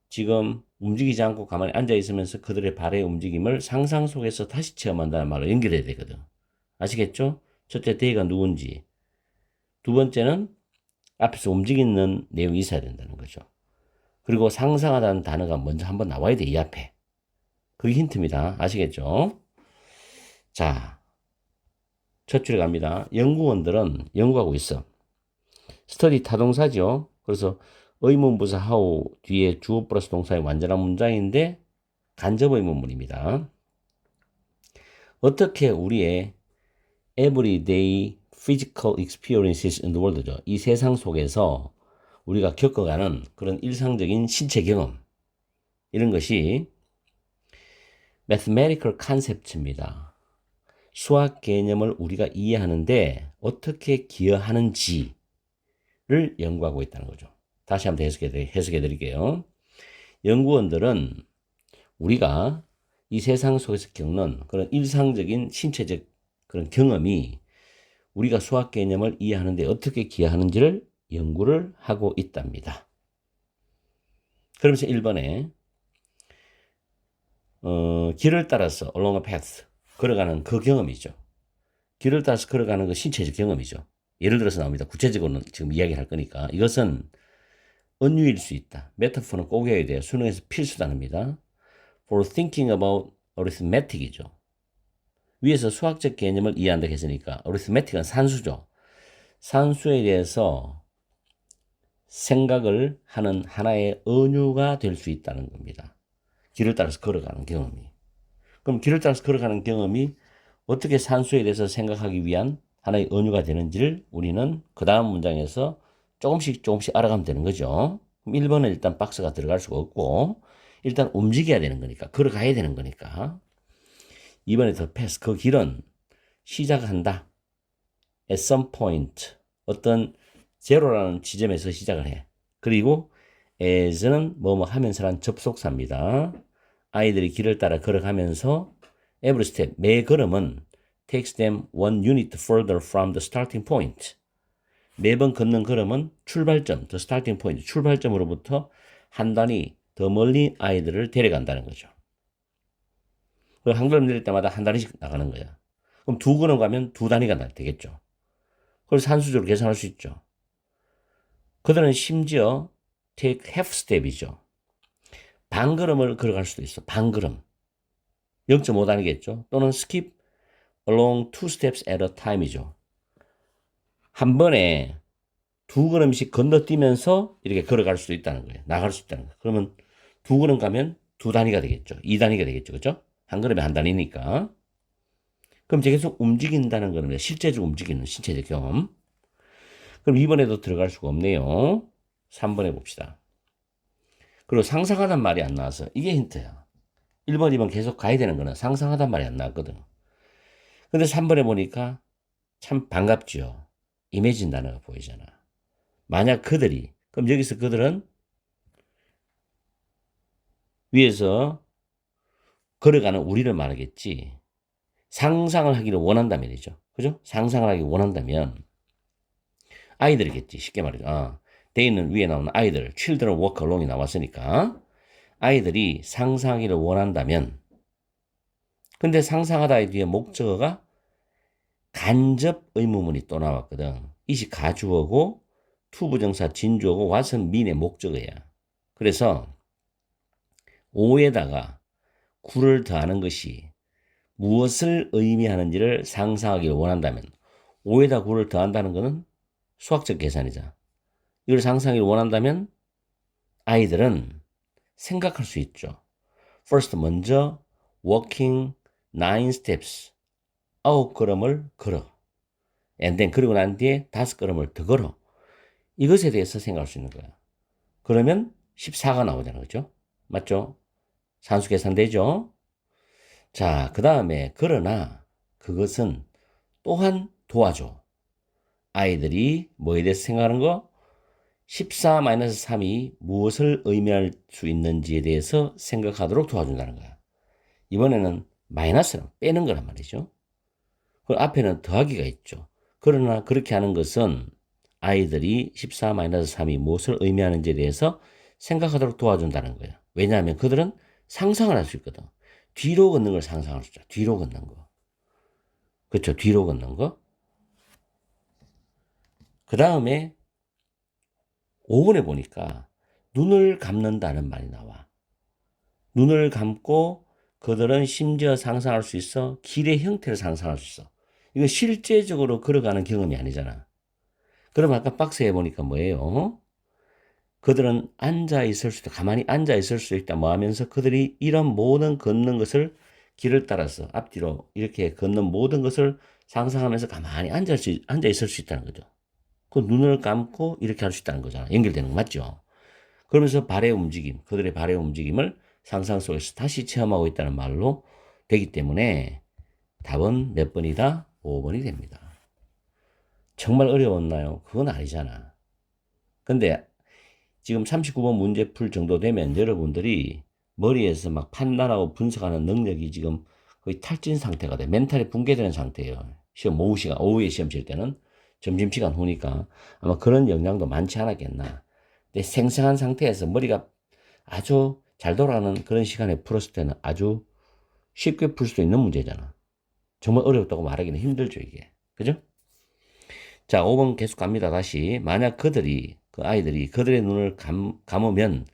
A: 지금 움직이지 않고 가만히 앉아 있으면서 그들의 발의 움직임을 상상 속에서 다시 체험한다는 말로 연결해야 되거든. 아시겠죠? 첫째, 데이가 누군지. 두 번째는 앞에서 움직이는 내용이 있어야 된다는 거죠. 그리고 상상하다는 단어가 먼저 한번 나와야 돼, 이 앞에. 그게 힌트입니다. 아시겠죠? 자, 첫 줄에 갑니다. 연구원들은 연구하고 있어. 스터디 타동사죠. 그래서 의문부사 하우 뒤에 주어 플러스 동사의 완전한 문장인데 간접 의문문입니다. 어떻게 우리의 everyday physical experiences in the world죠. 이 세상 속에서 우리가 겪어가는 그런 일상적인 신체 경험 이런 것이 mathematical concept입니다. 수학 개념을 우리가 이해하는데 어떻게 기여하는지를 연구하고 있다는 거죠. 다시 한번 해석해 드릴게요. 연구원들은 우리가 이 세상 속에서 겪는 그런 일상적인 신체적 그런 경험이 우리가 수학 개념을 이해하는데 어떻게 기여하는지를 연구를 하고 있답니다. 그러면서 1번에 길을 따라서 along a path 걸어가는 그 경험이죠. 길을 따라서 걸어가는 그 신체적 경험이죠. 예를 들어서 나옵니다. 구체적으로는 지금 이야기를 할 거니까. 이것은 은유일 수 있다. 메타포는 꼭 해야 돼요. 수능에서 필수 단어입니다. For thinking about arithmetic이죠. 위에서 수학적 개념을 이해한다고 했으니까 arithmetic은 산수죠. 산수에 대해서 생각을 하는 하나의 은유가 될 수 있다는 겁니다. 길을 따라서 걸어가는 경험이. 그럼 길을 따라서 걸어가는 경험이 어떻게 산수에 대해서 생각하기 위한 하나의 은유가 되는지를 우리는 그 다음 문장에서 조금씩 알아가면 되는 거죠. 그럼 1번은 일단 박스가 들어갈 수가 없고 일단 움직여야 되는 거니까 걸어가야 되는 거니까 2번에 더 패스 그 길은 시작한다. at some point 어떤 제로라는 지점에서 시작을 해. 그리고 as는 뭐뭐 하면서란 접속사입니다. 아이들이 길을 따라 걸어가면서 every step, 매 걸음은 takes them one unit further from the starting point. 매번 걷는 걸음은 출발점, the starting point, 출발점으로부터 한 단위 더 멀리 아이들을 데려간다는 거죠. 한 걸음 내릴 때마다 한 단위씩 나가는 거야. 그럼 두 걸음 가면 두 단위가 되겠죠. 그걸 산수적으로 계산할 수 있죠. 그들은 심지어 take half step이죠. 반 걸음을 걸어갈 수도 있어. 반 걸음. 0.5단위겠죠. 또는 skip along two steps at a time이죠. 한 번에 두 걸음씩 건너뛰면서 이렇게 걸어갈 수도 있다는 거예요. 나갈 수 있다는 거예요. 그러면 두 걸음 가면 두 단위가 되겠죠. 2단위가 되겠죠. 그죠? 한 걸음에 한 단위니까. 그럼 계속 움직인다는 겁니다. 실제적으로 움직이는 신체적 경험. 그럼 2번에도 들어갈 수가 없네요. 3번에 봅시다. 그리고 상상하단 말이 안 나와서 이게 힌트야. 1번, 2번 계속 가야 되는 거는 상상하단 말이 안 나왔거든. 근데 3번에 보니까 참 반갑죠. 이미진 단어가 보이잖아. 만약 그들이, 그럼 여기서 그들은 위에서 걸어가는 우리를 말하겠지.
B: 상상을 하기를 원한다면이죠. 그죠? 상상을 하기 원한다면 아이들이겠지. 쉽게 말해서. they는 위에 나오는 아이들, children work alone이 나왔으니까 아이들이 상상하기를 원한다면 근데 상상하다의 뒤에 목적어가 간접 의문문이 또 나왔거든. 이시 가주어고 투부정사 진주어고 what은 mean의 목적어야. 그래서 오에다가 구를 더하는 것이 무엇을 의미하는지를 상상하기를 원한다면 오에다 구를 더한다는 것은 수학적 계산이자 이걸 상상하기를 원한다면 아이들은 생각할 수 있죠. First 먼저 walking 9 steps 9걸음을 걸어. And then 그리고 난 뒤에 5걸음을 더 걸어. 이것에 대해서 생각할 수 있는 거야. 그러면 14가 나오잖아. 그죠? 맞죠? 산수 계산되죠? 자, 그 다음에 그러나 그것은 또한 도와줘. 아이들이 뭐에 대해서 생각하는 거? 14-3이 무엇을 의미할 수 있는지에 대해서 생각하도록 도와준다는 거야. 이번에는 마이너스랑 빼는 거란 말이죠. 그 앞에는 더하기가 있죠. 그러나 그렇게 하는 것은 아이들이 14-3이 무엇을 의미하는지에 대해서 생각하도록 도와준다는 거예요. 왜냐하면 그들은 상상을 할 수 있거든. 뒤로 걷는 걸 상상할 수 있죠. 뒤로 걷는 거. 그렇죠. 뒤로 걷는 거. 그 다음에 5번에 보니까 눈을 감는다는 말이 나와. 눈을 감고 그들은 심지어 상상할 수 있어. 길의 형태를 상상할 수 있어. 이거 실제적으로 걸어가는 경험이 아니잖아. 그럼 아까 박스에 보니까 뭐예요? 그들은 앉아 있을 수 있다. 가만히 앉아 있을 수 있다. 뭐 하면서 그들이 이런 모든 걷는 것을 길을 따라서 앞뒤로 이렇게 걷는 모든 것을 상상하면서 가만히 앉아 있을 수 있다는 거죠. 그 눈을 감고 이렇게 할 수 있다는 거잖아. 연결되는 거 맞죠? 그러면서 발의 움직임, 그들의 발의 움직임을 상상 속에서 다시 체험하고 있다는 말로 되기 때문에 답은 몇 번이다? 5번이 됩니다. 정말 어려웠나요? 그건 아니잖아. 근데 지금 39번 문제 풀 정도 되면 여러분들이 머리에서 막 판단하고 분석하는 능력이 지금 거의 탈진 상태가 돼. 멘탈이 붕괴되는 상태예요. 시험 오후 시간, 오후에 시험 칠 때는 점심시간 후니까 아마 그런 영향도 많지 않았겠나. 근데 생생한 상태에서 머리가 아주 잘 돌아가는 그런 시간에 풀었을 때는 아주 쉽게 풀 수도 있는 문제잖아. 정말 어렵다고 말하기는 힘들죠, 이게. 그죠? 자, 5번 계속 갑니다. 다시. 만약 그들이, 그 아이들이 그들의 눈을 감으면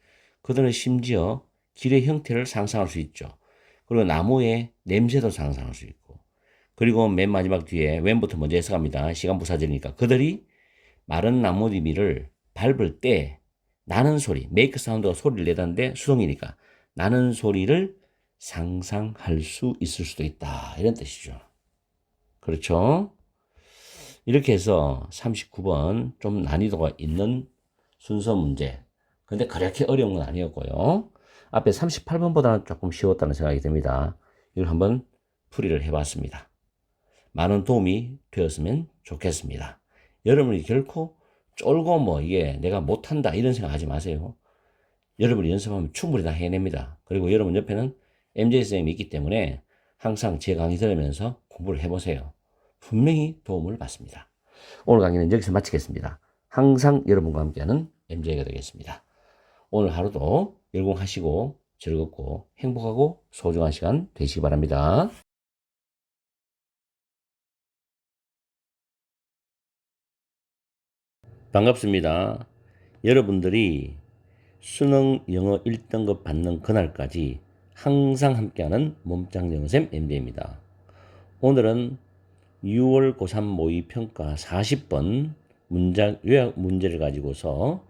B: 그들은 심지어 길의 형태를 상상할 수 있죠. 그리고 나무의 냄새도 상상할 수 있고. 그리고 맨 마지막 뒤에 왼부터 먼저 해석합니다. 시간 부사절이니까. 그들이 마른 나뭇잎을 밟을 때 나는 소리, 메이크 사운드가 소리를 내다는데 수동이니까 나는 소리를 상상할 수 있을 수도 있다. 이런 뜻이죠. 그렇죠? 이렇게 해서 39번 좀 난이도가 있는 순서 문제. 근데 그렇게 어려운 건 아니었고요. 앞에 38번보다는 조금 쉬웠다는 생각이 듭니다. 이걸 한번 풀이를 해봤습니다. 많은 도움이 되었으면 좋겠습니다. 여러분이 결코 쫄고 뭐 이게 내가 못한다 이런 생각 하지 마세요. 여러분이 연습하면 충분히 다 해냅니다. 그리고 여러분 옆에는 MJ 선생님이 있기 때문에 항상 제 강의 들으면서 공부를 해보세요. 분명히 도움을 받습니다. 오늘 강의는 여기서 마치겠습니다. 항상 여러분과 함께하는 MJ가 되겠습니다. 오늘 하루도 열공하시고 즐겁고 행복하고 소중한 시간 되시기 바랍니다. 반갑습니다. 여러분들이 수능 영어 1등급 받는 그날까지 항상 함께하는 몸짱 영어쌤 MJ입니다. 오늘은 6월 고3 모의평가 40번 문장 요약 문제를 가지고서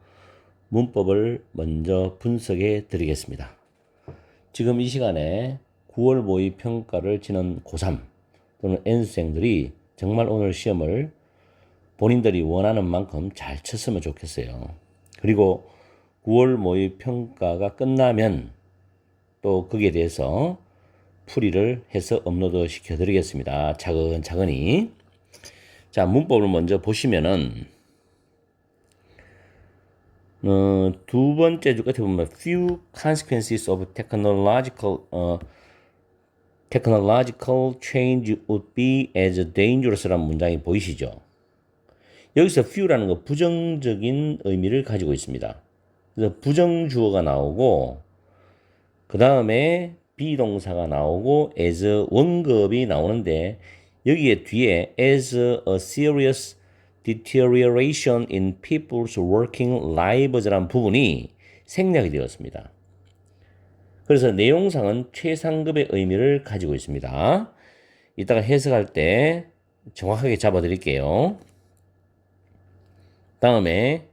B: 문법을 먼저 분석해 드리겠습니다. 지금 이 시간에 9월 모의평가를 치는 고3 또는 N수생들이 정말 오늘 시험을 본인들이 원하는 만큼 잘 쳤으면 좋겠어요. 그리고 9월 모의평가가 끝나면 또 거기에 대해서 풀이를 해서 업로드 시켜드리겠습니다. 차근차근히. 자, 문법을 먼저 보시면은 두 번째 줄 끝에 보면 few consequences of technological technological change would be as dangerous라는 문장이 보이시죠? 여기서 few라는 거 부정적인 의미를 가지고 있습니다. 그래서 부정주어가 나오고 그 다음에 비동사가 나오고 as 원급이 나오는데 여기에 뒤에 as a serious deterioration in people's working lives라는 부분이 생략이 되었습니다. 그래서 내용상은 최상급의 의미를 가지고 있습니다. 이따가 해석할 때 정확하게 잡아드릴게요. 다음에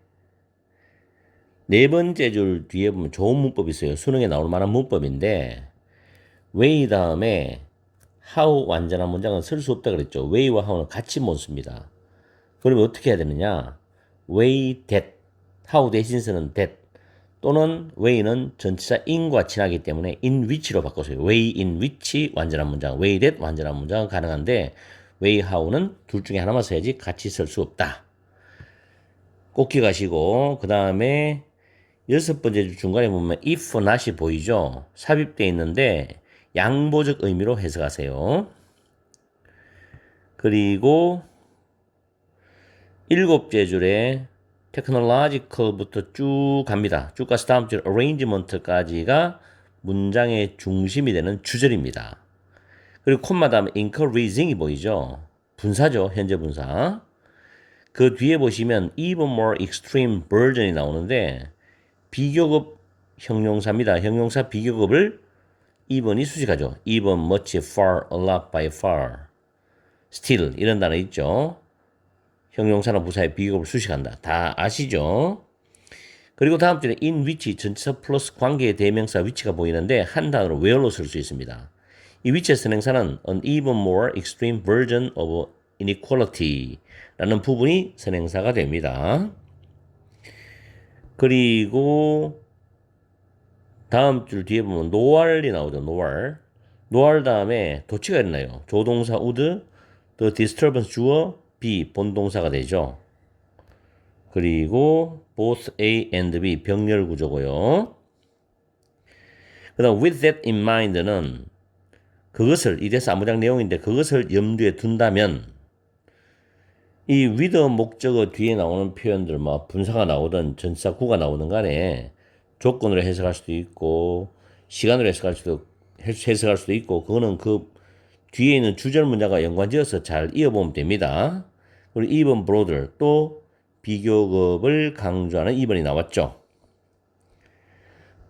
B: 네 번째 줄 뒤에 보면 좋은 문법이 있어요. 수능에 나올 만한 문법인데 way 다음에 how 완전한 문장은 쓸 수 없다 그랬죠. way와 how는 같이 못 씁니다. 그러면 어떻게 해야 되느냐? way that, how 대신 쓰는 that 또는 way는 전치사 in과 친하기 때문에 in which로 바꿔서요. way in which 완전한 문장, way that 완전한 문장은 가능한데 way how는 둘 중에 하나만 써야지 같이 쓸 수 없다. 꼭 기억하시고 그 다음에 여섯 번째 줄 중간에 보면 if, not이 보이죠? 삽입되어 있는데 양보적 의미로 해석하세요. 그리고 일곱째 줄에 technological부터 쭉 갑니다. 쭉 가서 다음 줄 arrangement까지가 문장의 중심이 되는 주절입니다. 그리고 콤마 다음에 increasing이 보이죠? 분사죠. 현재 분사. 그 뒤에 보시면 even more extreme version이 나오는데 비교급 형용사입니다. 형용사 비교급을 even이 수식하죠. even, much, far, a lot, by far, still 이런 단어 있죠. 형용사나 부사의 비교급을 수식한다. 다 아시죠? 그리고 다음 줄에 in which 전치사 플러스 관계의 대명사 which가 보이는데 한 단어로 where로 쓸 수 있습니다. 이 which의 선행사는 an even more extreme version of inequality 라는 부분이 선행사가 됩니다. 그리고 다음 줄 뒤에 보면 노알이 나오죠. 노알 다음에 도치가 있나요? 조동사 would, the disturbance 주어, be 본동사가 되죠. 그리고 both A and B 병렬 구조고요. 그 다음 with that in mind는 그것을 이래서 아무장 내용인데 그것을 염두에 둔다면 이 with 목적어 뒤에 나오는 표현들 뭐 분사가 나오든 전치사 구가 나오든 간에 조건으로 해석할 수도 있고 시간으로 해석할 수도 있고 그거는 그 뒤에 있는 주절 문장과 연관지어서 잘 이어보면 됩니다. 그리고 even broader 또 비교급을 강조하는 2번이 나왔죠.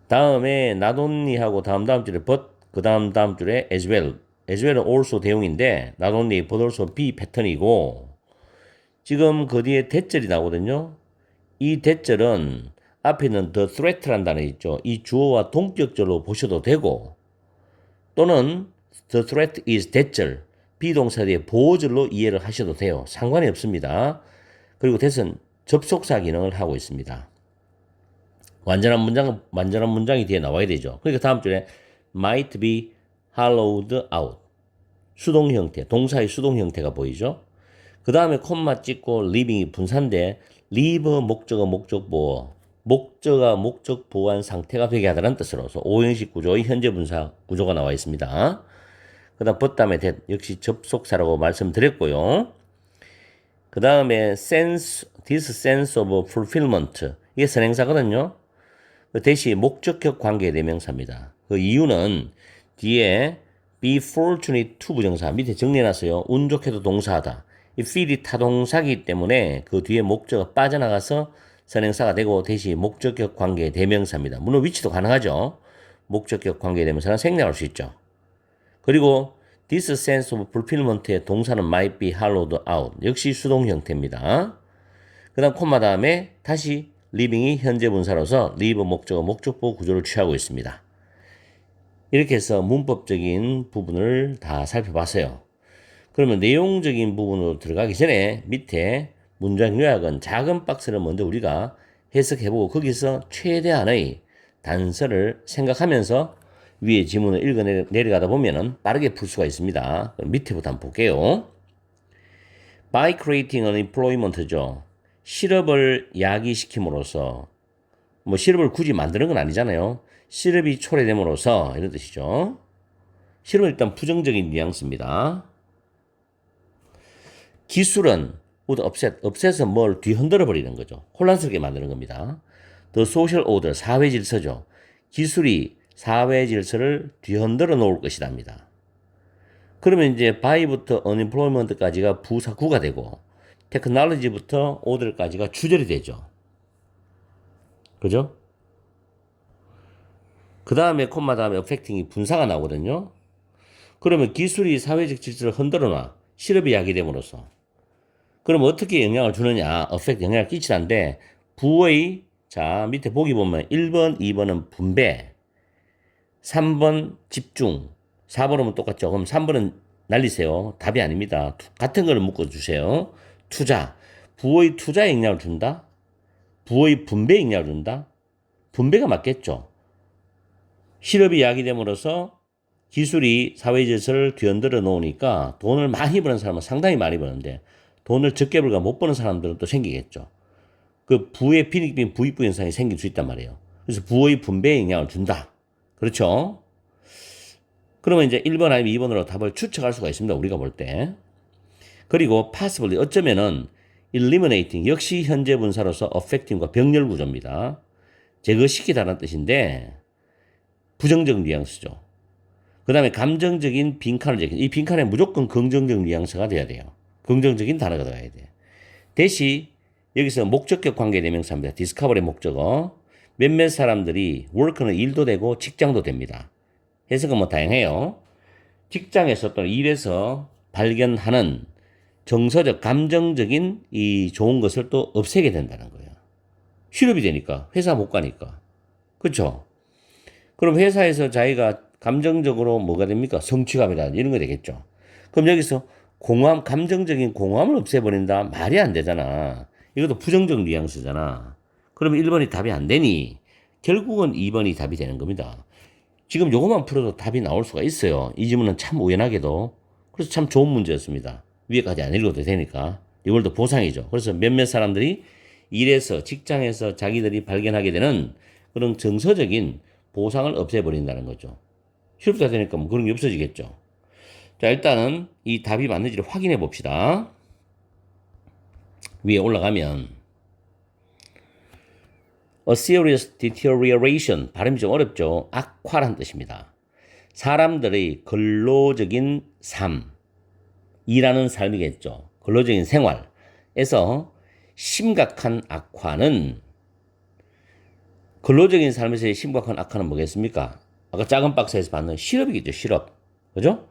B: 다음에 not only하고 다음 줄에 but 그 다음 줄에 as well은 also 대용인데 not only but also be 패턴이고 지금 그 뒤에 대절이 나오거든요. 이 대절은 앞에 있는 the threat라는 단어 있죠. 이 주어와 동격절로 보셔도 되고 또는 the threat is 대절, 비동사 뒤에 보호절로 이해를 하셔도 돼요. 상관이 없습니다. 그리고 that은 접속사 기능을 하고 있습니다. 완전한 문장이 뒤에 나와야 되죠. 그러니까 다음 줄에 might be hollowed out. 수동 형태, 동사의 수동 형태가 보이죠? 그 다음에 콤마 찍고 living이 분사인데 live 목적어 목적보호 목적어 목적 보호한 상태가 되게 하다는 뜻으로서 오형식 구조의 현재 분사 구조가 나와 있습니다. 그 다음 but 다음에 that 역시 접속사라고 말씀드렸고요. 그 다음에 this sense of fulfillment 이게 선행사거든요. 그 대시 목적격 관계 대명사입니다. 그 이유는 뒤에 be fortunate to 부정사 밑에 정리해놨어요. 운 좋게도 동사하다. 이 feel이 타동사기 때문에 그 뒤에 목적어 빠져나가서 선행사가 되고 대시 목적격 관계 대명사입니다. 물론 위치도 가능하죠. 목적격 관계 대명사는 생략할 수 있죠. 그리고 this sense of fulfillment의 동사는 might be hollowed out. 역시 수동 형태입니다. 그 다음 콤마 다음에 다시 living이 현재 분사로서 live 목적어 목적보 구조를 취하고 있습니다. 이렇게 해서 문법적인 부분을 다 살펴봤어요. 그러면 내용적인 부분으로 들어가기 전에 밑에 문장 요약은 작은 박스를 먼저 우리가 해석해보고 거기서 최대한의 단서를 생각하면서 위에 지문을 읽어 내려가다 보면은 빠르게 풀 수가 있습니다. 그럼 밑에부터 한번 볼게요. By creating an employment죠. 실업을 야기시킴으로써 뭐 실업을 굳이 만드는 건 아니잖아요. 실업이 초래됨으로써 이런 뜻이죠. 실험은 일단 부정적인 뉘앙스입니다. 기술은 모두 업셋은 뭘 뒤흔들어 버리는 거죠. 혼란스럽게 만드는 겁니다. The social order, 사회 질서죠. 기술이 사회 질서를 뒤흔들어 놓을 것이랍니다. 그러면 이제 by부터 unemployment까지가 부사구가 되고 technology부터 order까지가 주절이 되죠. 그죠? 그 다음에 콤마 다음에 affecting이 분사가 나오거든요. 그러면 기술이 사회적 질서를 흔들어 놔. 실업이 야기됨으로써. 그럼 어떻게 영향을 주느냐? affect 영향을 끼치는데 부의 자 밑에 보기 보면 1번, 2번은 분배, 3번 집중, 4번은 똑같죠. 그럼 3번은 날리세요. 답이 아닙니다. 같은 걸 묶어주세요. 투자. 부의 투자에 영향을 준다? 부의 분배에 영향을 준다? 분배가 맞겠죠. 실업이 야기됨으로써 기술이 사회 질서를 뒤흔들어 놓으니까 돈을 많이 버는 사람은 상당히 많이 버는데 돈을 적게 벌고 못 버는 사람들은 또 생기겠죠. 그 부의 빈익빈 부익부 현상이 생길 수 있단 말이에요. 그래서 부의 분배에 영향을 준다. 그렇죠? 그러면 이제 1번 아니면 2번으로 답을 추측할 수가 있습니다. 우리가 볼 때. 그리고 possibly 어쩌면은 eliminating 역시 현재 분사로서 affecting과 병렬 구조입니다. 제거시키다는 뜻인데 부정적 뉘앙스죠. 그 다음에 감정적인 빈칸을 제거. 이 빈칸에 무조건 긍정적 뉘앙스가 돼야 돼요. 긍정적인 단어가 들어가야 돼. 대신 여기서 목적격 관계 대명사입니다. 디스커버리의 목적어. 몇몇 사람들이 work는 일도 되고 직장도 됩니다. 해석은 뭐 다양해요. 직장에서 또는 일에서 발견하는 정서적, 감정적인 이 좋은 것을 또 없애게 된다는 거예요. 실업이 되니까, 회사 못 가니까. 그렇죠? 그럼 회사에서 자기가 감정적으로 뭐가 됩니까? 성취감이라든지 이런 거 되겠죠. 그럼 여기서 공허함, 감정적인 공허함을 없애버린다? 말이 안 되잖아. 이것도 부정적 뉘앙스잖아. 그러면 1번이 답이 안 되니 결국은 2번이 답이 되는 겁니다. 지금 요것만 풀어도 답이 나올 수가 있어요. 이 질문은 참 우연하게도. 그래서 참 좋은 문제였습니다. 위에까지 안 읽어도 되니까. 이걸도 보상이죠. 그래서 몇몇 사람들이 일에서, 직장에서 자기들이 발견하게 되는 그런 정서적인 보상을 없애버린다는 거죠. 실업자 되니까 뭐 그런 게 없어지겠죠. 자, 일단은 이 답이 맞는지를 확인해 봅시다. 위에 올라가면 A serious deterioration, 발음이 좀 어렵죠. 악화란 뜻입니다. 사람들의 근로적인 삶, 일하는 삶이겠죠. 근로적인 생활에서 심각한 악화는, 근로적인 삶에서의 심각한 악화는 뭐겠습니까? 아까 작은 박스에서 받는 실업이겠죠. 실업. 그죠?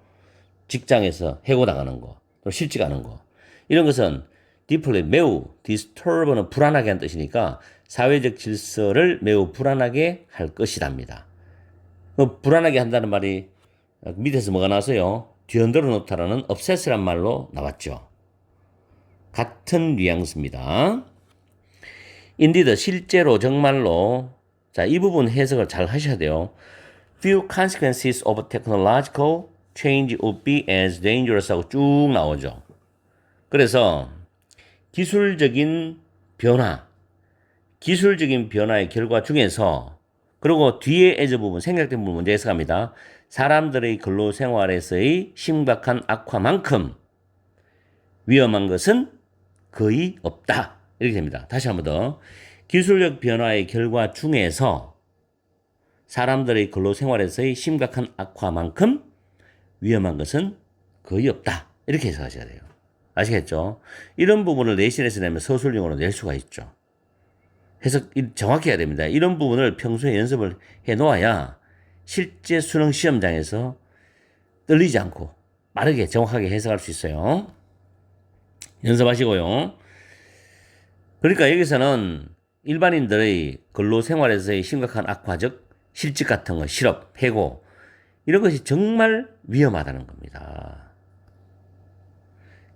B: 직장에서 해고당하는 거, 또 실직 하는 거. 이런 것은 deeply, 매우, disturb는 불안하게 한 뜻이니까 사회적 질서를 매우 불안하게 할 것이랍니다. 불안하게 한다는 말이 밑에서 뭐가 나왔어요? 뒤흔들어 놓다라는 obsess란 말로 나왔죠. 같은 뉘앙스입니다. indeed, 실제로 정말로 자, 이 부분 해석을 잘 하셔야 돼요. Few consequences of technological change would be as dangerous 하고 쭉 나오죠. 그래서 기술적인 변화의 결과 중에서 그리고 뒤에 as 부분, 생략된 부분 먼저 해석합니다. 사람들의 근로 생활에서의 심각한 악화만큼 위험한 것은 거의 없다. 이렇게 됩니다. 다시 한번 더. 기술적 변화의 결과 중에서 사람들의 근로 생활에서의 심각한 악화만큼 위험한 것은 거의 없다. 이렇게 해석하셔야 돼요. 아시겠죠? 이런 부분을 내신에서 내면 서술용어로 낼 수가 있죠. 해석 정확히 해야 됩니다. 이런 부분을 평소에 연습을 해 놓아야 실제 수능 시험장에서 떨리지 않고 빠르게 정확하게 해석할 수 있어요. 연습하시고요. 그러니까 여기서는 일반인들의 근로 생활에서의 심각한 악화, 즉 실직 같은 거, 실업, 해고 이런 것이 정말 위험하다는 겁니다.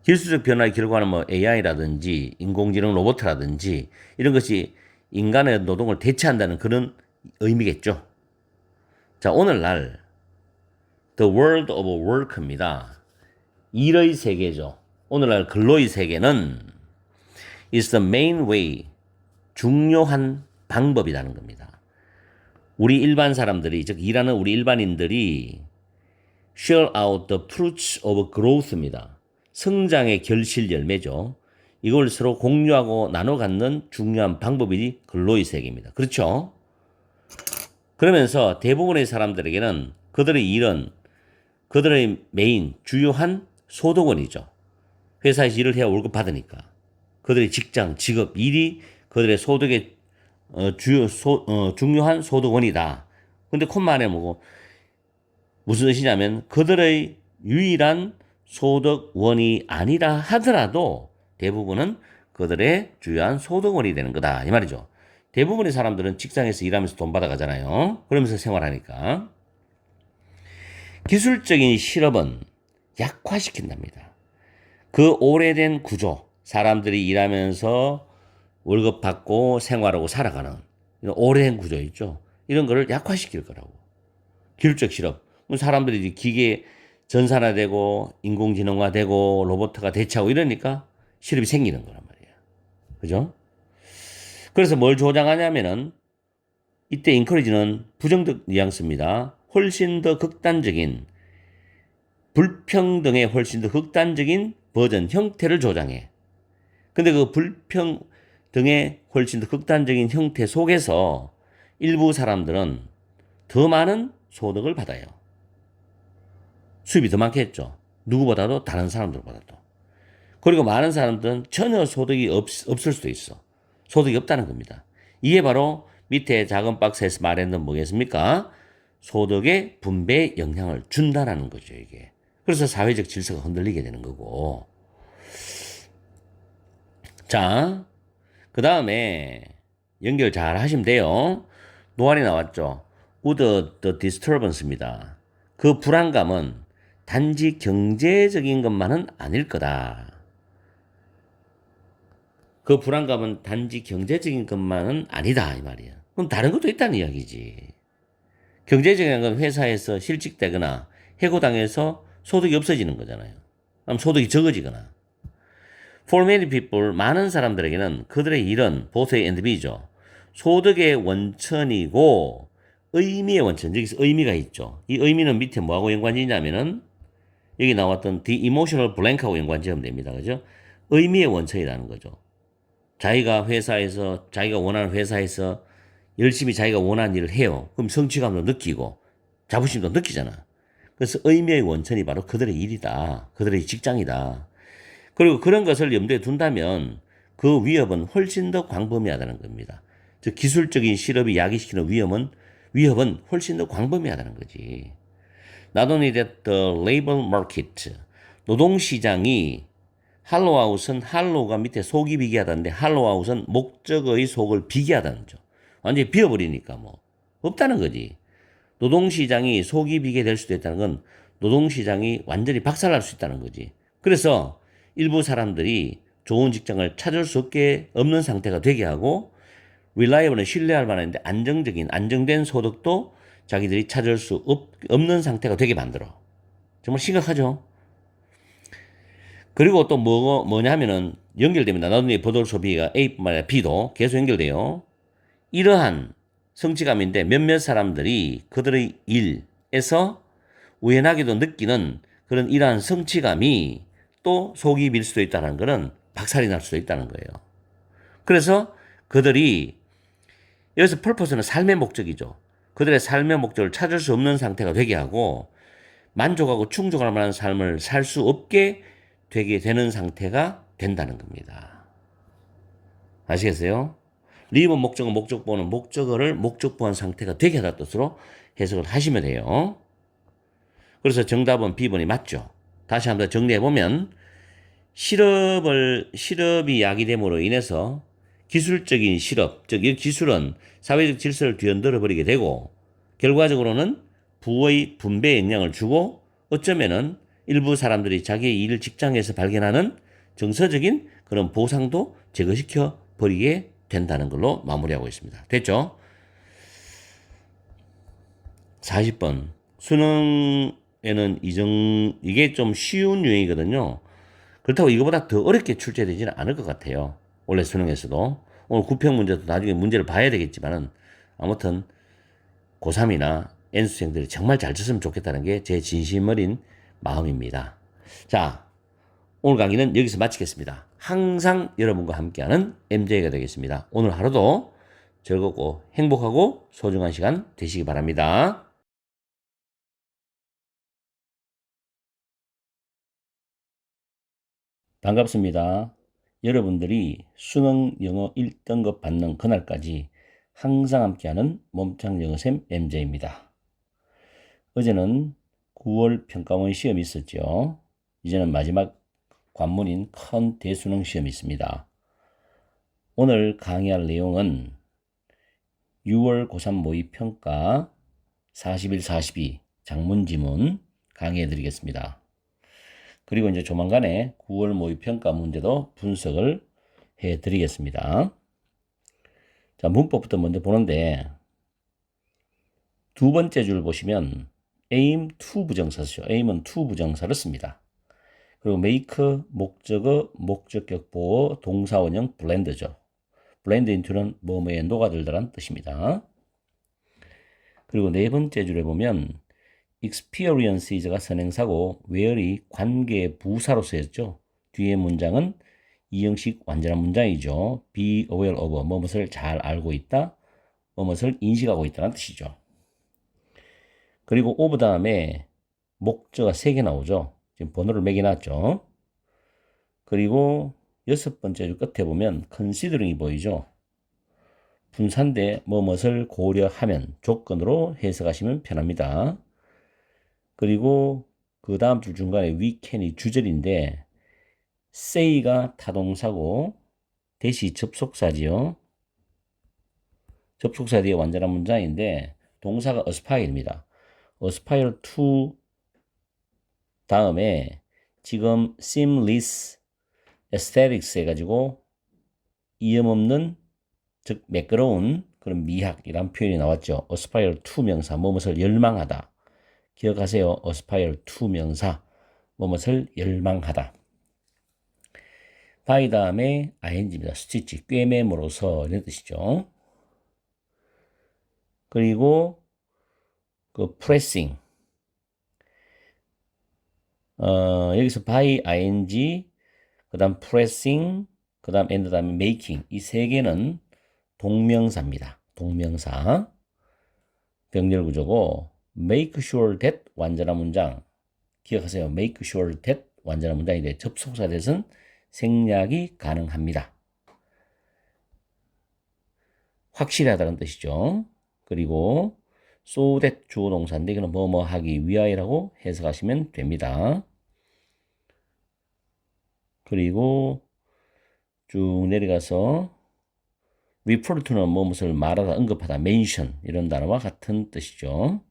B: 기술적 변화의 결과는 뭐 AI라든지 인공지능 로봇이라든지 이런 것이 인간의 노동을 대체한다는 그런 의미겠죠. 자, 오늘날 The World of Work입니다. 일의 세계죠. 오늘날 근로의 세계는 is the main way, 중요한 방법이라는 겁니다. 우리 일반 사람들이, 즉 일하는 우리 일반인들이 share out the fruits of growth입니다. 성장의 결실 열매죠. 이걸 서로 공유하고 나눠 갖는 중요한 방법이 근로의 세계입니다. 그렇죠? 그러면서 대부분의 사람들에게는 그들의 일은 그들의 메인 주요한 소득원이죠. 회사에서 일을 해야 월급 받으니까. 그들의 직장, 직업, 일이 그들의 소득의 중요한 소득원이다. 근데 콤마 안에 뭐고 무슨 뜻이냐면 그들의 유일한 소득원이 아니라 하더라도 대부분은 그들의 주요한 소득원이 되는 거다. 이 말이죠. 대부분의 사람들은 직장에서 일하면서 돈 받아가잖아요. 그러면서 생활하니까. 기술적인 실업은 약화시킨답니다. 그 오래된 구조, 사람들이 일하면서 월급 받고 생활하고 살아가는 이런 오래된 구조 있죠. 이런 거를 약화시킬 거라고. 기술적 실업. 사람들이 기계 전산화되고 인공지능화되고 로봇가 대체하고 이러니까 실업이 생기는 거란 말이에요. 그죠? 그래서 뭘 조장하냐면은 이때 encourage는 부정적 뉘앙스입니다. 훨씬 더 극단적인 불평등의 훨씬 더 극단적인 버전 형태를 조장해. 근데 그 불평등의 훨씬 더 극단적인 형태 속에서 일부 사람들은 더 많은 소득을 받아요. 수입이 더 많겠죠. 누구보다도 다른 사람들보다도. 그리고 많은 사람들은 전혀 소득이 없을 수도 있어. 소득이 없다는 겁니다. 이게 바로 밑에 작은 박스에서 말했는 뭐겠습니까? 소득의 분배에 영향을 준다라는 거죠, 이게. 그래서 사회적 질서가 흔들리게 되는 거고. 자, 그 다음에 연결 잘 하시면 돼요. 노안이 나왔죠. Would the disturbance입니다. 그 불안감은 단지 경제적인 것만은 아닐 거다. 그 불안감은 단지 경제적인 것만은 아니다 이 말이야. 그럼 다른 것도 있다는 이야기지. 경제적인 건 회사에서 실직되거나 해고당해서 소득이 없어지는 거잖아요. 그럼 소득이 적어지거나. For many people, 많은 사람들에게는 그들의 일은 both A and B죠. 소득의 원천이고 의미의 원천. 여기서 의미가 있죠. 이 의미는 밑에 뭐하고 연관지냐면은 여기 나왔던 the emotional blank하고 연관지으면 됩니다. 그죠? 의미의 원천이라는 거죠. 자기가 회사에서 자기가 원하는 회사에서 열심히 자기가 원하는 일을 해요. 그럼 성취감도 느끼고 자부심도 느끼잖아. 그래서 의미의 원천이 바로 그들의 일이다. 그들의 직장이다. 그리고 그런 것을 염두에 둔다면 그 위협은 훨씬 더 광범위하다는 겁니다. 즉 기술적인 실업이 야기시키는 위협은 훨씬 더 광범위하다는 거지. Not only that the labor market, 노동시장이 할로아웃은 할로가 밑에 속이 비기하다는데 할로아웃은 목적의 속을 비기하다는 거죠. 완전히 비어버리니까 뭐 없다는 거지. 노동시장이 속이 비게 될 수도 있다는 건 노동시장이 완전히 박살날 수 있다는 거지. 그래서 일부 사람들이 좋은 직장을 찾을 수 없는 상태가 되게 하고 reliable은 신뢰할 만한데 안정된 소득도 자기들이 찾을 수 없는 상태가 되게 만들어. 정말 심각하죠. 그리고 또 뭐냐면은 연결됩니다. 나중에 버돌 소비가 A뿐만 아니라 B도 계속 연결돼요. 이러한 성취감인데 몇몇 사람들이 그들의 일에서 우연하게도 느끼는 그런 이러한 성취감이 또 속이 빌 수도 있다는 것은 박살이 날 수도 있다는 거예요. 그래서 그들이 여기서 purpose는 삶의 목적이죠. 그들의 삶의 목적을 찾을 수 없는 상태가 되게 하고 만족하고 충족할 만한 삶을 살 수 없게 되게 되는 상태가 된다는 겁니다. 아시겠어요? 리은 목적은 목적보는 목적어를 목적보한 상태가 되게 하다 뜻으로 해석을 하시면 돼요. 그래서 정답은 B번이 맞죠. 다시 한번 정리해보면 실업이 야기됨으로 인해서 기술적인 실업, 즉 이 기술은 사회적 질서를 뒤흔들어 버리게 되고 결과적으로는 부의 분배에 영향을 주고 어쩌면은 일부 사람들이 자기의 일을 직장에서 발견하는 정서적인 그런 보상도 제거시켜 버리게 된다는 걸로 마무리하고 있습니다. 됐죠? 40번. 수능에는 이게 좀 쉬운 유형이거든요. 그렇다고 이거보다 더 어렵게 출제되지는 않을 것 같아요. 원래 수능에서도. 오늘 구평 문제도 나중에 문제를 봐야 되겠지만은 아무튼 고3이나
A: N수생들이 정말 잘 쳤으면 좋겠다는 게 제 진심 어린 마음입니다. 자, 오늘 강의는 여기서 마치겠습니다. 항상 여러분과 함께하는 MJ가 되겠습니다. 오늘 하루도 즐겁고 행복하고 소중한 시간 되시기 바랍니다.
B: 반갑습니다. 여러분들이 수능 영어 1등급 받는 그날까지 항상 함께하는 몸짱 영어쌤 MJ입니다. 어제는 9월 평가원 시험이 있었죠. 이제는 마지막 관문인 큰 대수능 시험이 있습니다. 오늘 강의할 내용은 6월 고3 모의평가 41, 42 장문지문 강의해 드리겠습니다. 그리고 이제 조만간에 9월 모의평가 문제도 분석을 해 드리겠습니다. 자, 문법부터 먼저 보는데 두 번째 줄 보시면 aim to 부정사 쓰죠. aim은 to 부정사를 씁니다. 그리고 make 목적어, 목적격 보어, 동사 원형 blend죠. blend into는 뭐뭐에 녹아들다라는 뜻입니다. 그리고 네 번째 줄에 보면 experiences가 선행사고 where이 관계 부사로 쓰였죠. 뒤에 문장은 이형식 완전한 문장이죠. be aware of, 뭐뭇을 잘 알고 있다, 뭐뭇을 인식하고 있다는 뜻이죠. 그리고 of 다음에 목적어가 3개 나오죠. 지금 번호를 매겨놨죠. 그리고 여섯 번째 줄 끝에 보면 considering이 보이죠. 분사인데 뭐뭇을 고려하면 조건으로 해석하시면 편합니다. 그리고 그 다음 줄 중간에 we can이 주절인데 say가 타동사고 대시 접속사지요. 접속사 뒤에 완전한 문장인데 동사가 aspire입니다. aspire to 다음에 지금 seamless aesthetics 해가지고 이음 없는 즉 매끄러운 그런 미학이란 표현이 나왔죠. aspire to 명사 뭐뭇을 열망하다. 기억하세요. aspire to 명사 뭐뭇을 열망하다. by 다음에 ing입니다. stitch 꿰매므로써 이런 뜻이죠. 그리고 그 pressing 여기서 by ing 그 다음 pressing 그 다음 and 다음에 making 이 세 개는 동명사입니다. 동명사 병렬 구조고 make sure that 완전한 문장 기억하세요. make sure that 완전한 문장인데 접속사 that은 생략이 가능합니다. 확실하다는 뜻이죠. 그리고 so that 주어 동사인데 이거는 뭐뭐 하기 위하여라고 해석하시면 됩니다. 그리고 쭉 내려가서 refer to는 무엇을 말하다, 언급하다, mention 이런 단어와 같은 뜻이죠.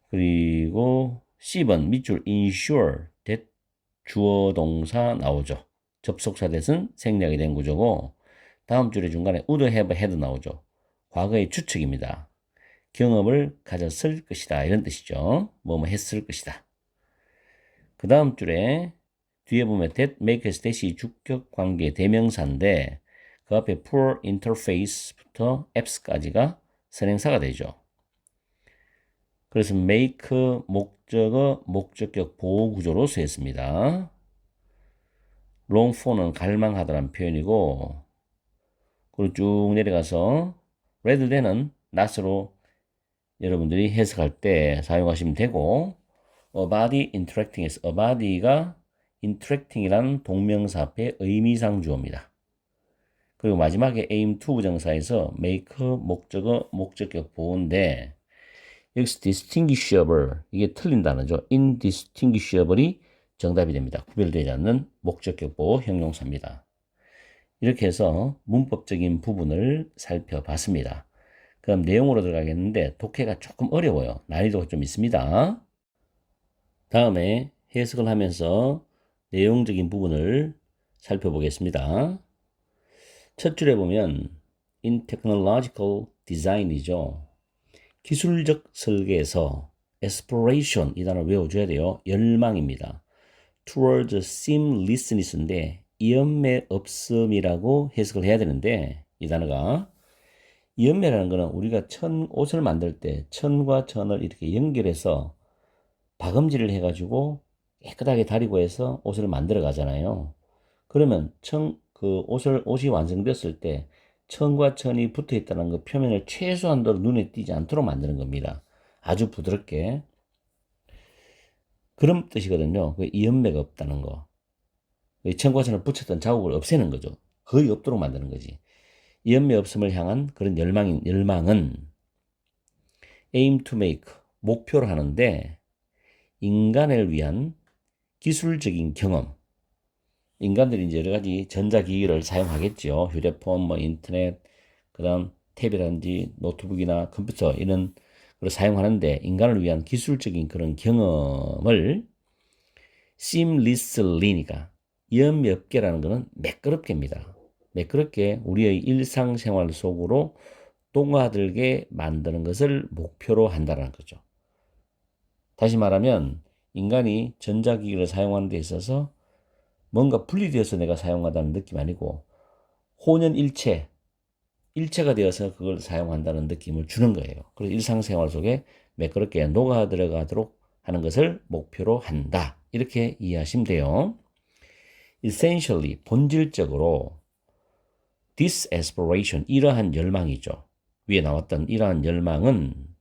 B: 그리고 C번 밑줄 ensure that 주어 동사 나오죠. 접속사 that은 생략이 된 구조고 다음 줄의 중간에 would have had 나오죠. 과거의 추측입니다. 경험을 가졌을 것이다 이런 뜻이죠. 뭐뭐 했을 것이다. 그 다음 줄에 뒤에 보면 that makes that이 주격 관계 대명사인데 그 앞에 poor interface부터 apps까지가 선행사가 되죠. 그래서 make 목적어 목적격 보호 구조로 쓰였습니다. long for는 갈망하다라는 표현이고 그리고 쭉 내려가서 rather than은 not으로 여러분들이 해석할 때 사용하시면 되고 a body interacting에서 a body가 interacting이라는 동명사 앞에 의미상 주어입니다. 그리고 마지막에 aim to 부정사에서 make 목적어 목적격 보호인데 여기서 distinguishable 이게 틀린 단어죠. indistinguishable이 정답이 됩니다. 구별되지 않는 목적격 보호 형용사입니다. 이렇게 해서 문법적인 부분을 살펴봤습니다. 그럼 내용으로 들어가겠는데 독해가 조금 어려워요. 난이도가 좀 있습니다. 다음에 해석을 하면서 내용적인 부분을 살펴보겠습니다. 첫 줄에 보면 in technological design이죠. 기술적 설계에서 aspiration 이 단어를 외워줘야 돼요. 열망입니다. towards seamlessness인데 이음의 없음이라고 해석을 해야 되는데 이 단어가 이연매라는 거는 우리가 옷을 만들 때 천과 천을 이렇게 연결해서 박음질을 해가지고 깨끗하게 다리고 해서 옷을 만들어 가잖아요. 그러면 옷이 완성됐을 때 천과 천이 붙어 있다는 그 표면을 최소한도로 눈에 띄지 않도록 만드는 겁니다. 아주 부드럽게. 그런 뜻이거든요. 그 이연매가 없다는 거. 천과 천을 붙였던 자국을 없애는 거죠. 거의 없도록 만드는 거지. 이연매 없음을 향한 그런 열망은 aim to make, 목표로 하는데 인간을 위한 기술적인 경험. 인간들이 이제 여러 가지 전자기기를 사용하겠죠. 휴대폰, 뭐 인터넷, 그다음 탭이라든지 노트북이나 컴퓨터 이런 걸 사용하는데 인간을 위한 기술적인 그런 경험을 seamlessly니까 이연매 없게라는 것은 매끄럽게입니다. 매끄럽게 우리의 일상생활 속으로 녹아들게 만드는 것을 목표로 한다는 거죠. 다시 말하면 인간이 전자기기를 사용하는 데 있어서 뭔가 분리되어서 내가 사용한다는 느낌 아니고 혼연일체, 일체가 되어서 그걸 사용한다는 느낌을 주는 거예요. 그래서 일상생활 속에 매끄럽게 녹아 들어가도록 하는 것을 목표로 한다. 이렇게 이해하시면 돼요. Essentially, 본질적으로 this aspiration, 이러한 열망이죠. 위에 나왔던 이러한 열망은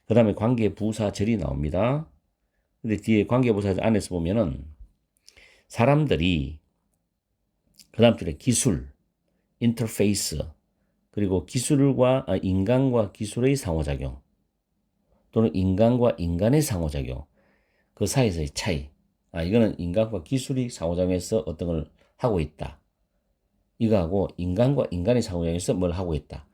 B: 그 다음에 관계부사절이 나옵니다. 근데 뒤에 관계부사절 안에서 보면은 사람들이 그 다음 줄에 기술, 인터페이스, 그리고 인간과 기술의 상호작용 또는 인간과 인간의 상호작용, 그 사이에서의 차이. 이거는 인간과 기술이 상호작용해서 어떤 걸 하고 있다. 이거하고 인간과 인간의 상호작용에서 뭘 하고 있다.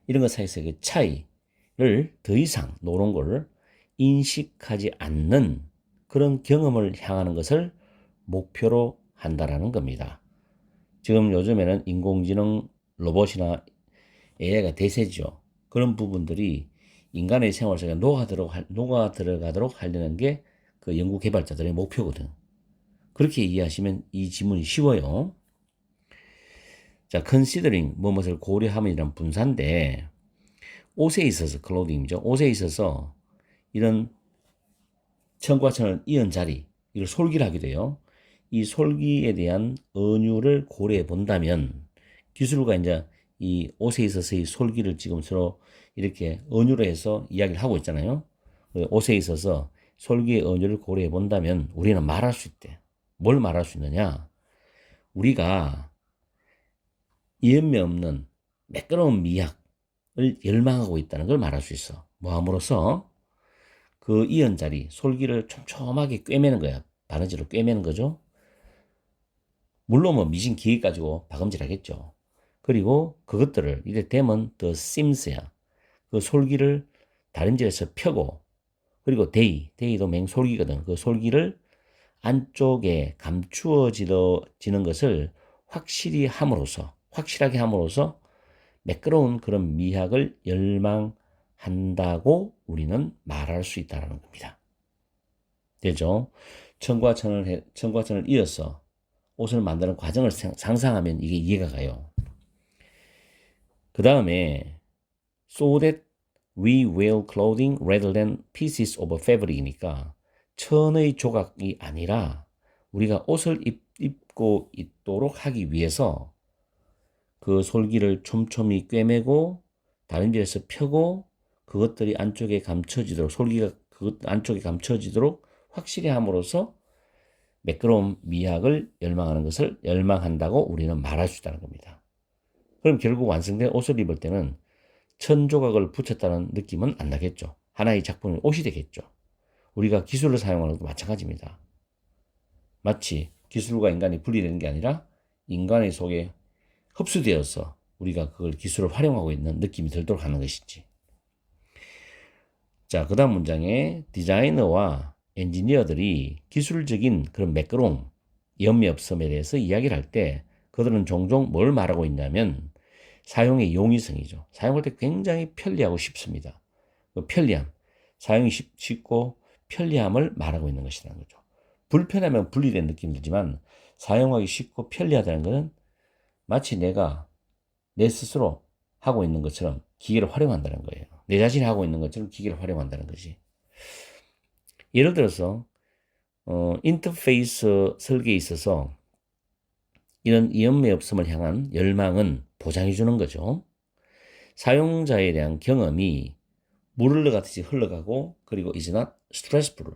B: 이런 것 사이에서의 그 차이를 더 이상 노는 걸 인식하지 않는 그런 경험을 향하는 것을 목표로 한다라는 겁니다. 지금 요즘에는 인공지능 로봇이나 AI가 대세죠. 그런 부분들이 인간의 생활 속에 녹아 들어가도록 하려는 게 그 연구 개발자들의 목표거든. 그렇게 이해하시면 이 지문이 쉬워요. 자, considering 무엇을 고려함이란 분사인데 옷에 있어서 클로딩이죠. 옷에 있어서 이런 천과 천을 이은 자리, 이걸 솔기를 하게 돼요. 이 솔기에 대한 은유를 고려해 본다면 기술가 이제 이 옷에 있어서의 솔기를 지금 서로 이렇게 은유로 해서 이야기를 하고 있잖아요. 옷에 있어서 솔기의 은유를 고려해 본다면 우리는 말할 수 있대. 뭘 말할 수 있느냐? 우리가 이연매 없는 매끄러운 미학을 열망하고 있다는 걸 말할 수 있어. 뭐 함으로써 그 이은 자리, 솔기를 촘촘하게 꿰매는 거야. 바느질로 꿰매는 거죠. 물론 뭐 미신 기계 가지고 박음질 하겠죠. 그리고 그것들을 이래 되면 the seams야. 그 솔기를 다림질해서 펴고, 그리고 데이도 맹솔기거든. 그 솔기를 안쪽에 감추어지는 것을 확실하게 함으로써 매끄러운 그런 미학을 열망한다고 우리는 말할 수 있다는 겁니다. 되죠? 천과 천을 이어서 옷을 만드는 과정을 상상하면 이게 이해가 가요. 그 다음에 so that we wear clothing rather than pieces of fabric이니까 천의 조각이 아니라 우리가 옷을 입고 있도록 하기 위해서 그 솔기를 촘촘히 꿰매고 다림질해서 펴고 그것들이 안쪽에 감춰지도록 솔기가 그 안쪽에 감춰지도록 확실히 함으로써 매끄러운 미학을 열망하는 것을 열망한다고 우리는 말할 수 있다는 겁니다. 그럼 결국 완성된 옷을 입을 때는 천 조각을 붙였다는 느낌은 안 나겠죠. 하나의 작품이 옷이 되겠죠. 우리가 기술을 사용하는 것도 마찬가지입니다. 마치 기술과 인간이 분리되는 게 아니라 인간의 속에 흡수되어서 우리가 그걸 기술을 활용하고 있는 느낌이 들도록 하는 것이지. 자, 그 다음 문장에 디자이너와 엔지니어들이 기술적인 그런 매끄러움, 연미 없음에 대해서 이야기를 할 때 그들은 종종 뭘 말하고 있냐면 사용의 용이성이죠. 사용할 때 굉장히 편리하고 쉽습니다. 그 편리함, 사용이 쉽고 편리함을 말하고 있는 것이라는 거죠. 불편하면 분리된 느낌이 들지만 사용하기 쉽고 편리하다는 것은 마치 내가 내 스스로 하고 있는 것처럼 기계를 활용한다는 거예요. 내 자신이 하고 있는 것처럼 기계를 활용한다는 거지. 예를 들어서 인터페이스 설계에 있어서 이런 이연매 없음을 향한 열망은 보장해 주는 거죠. 사용자에 대한 경험이 물을 흘러가듯이 흘러가고, 그리고 is not stressful.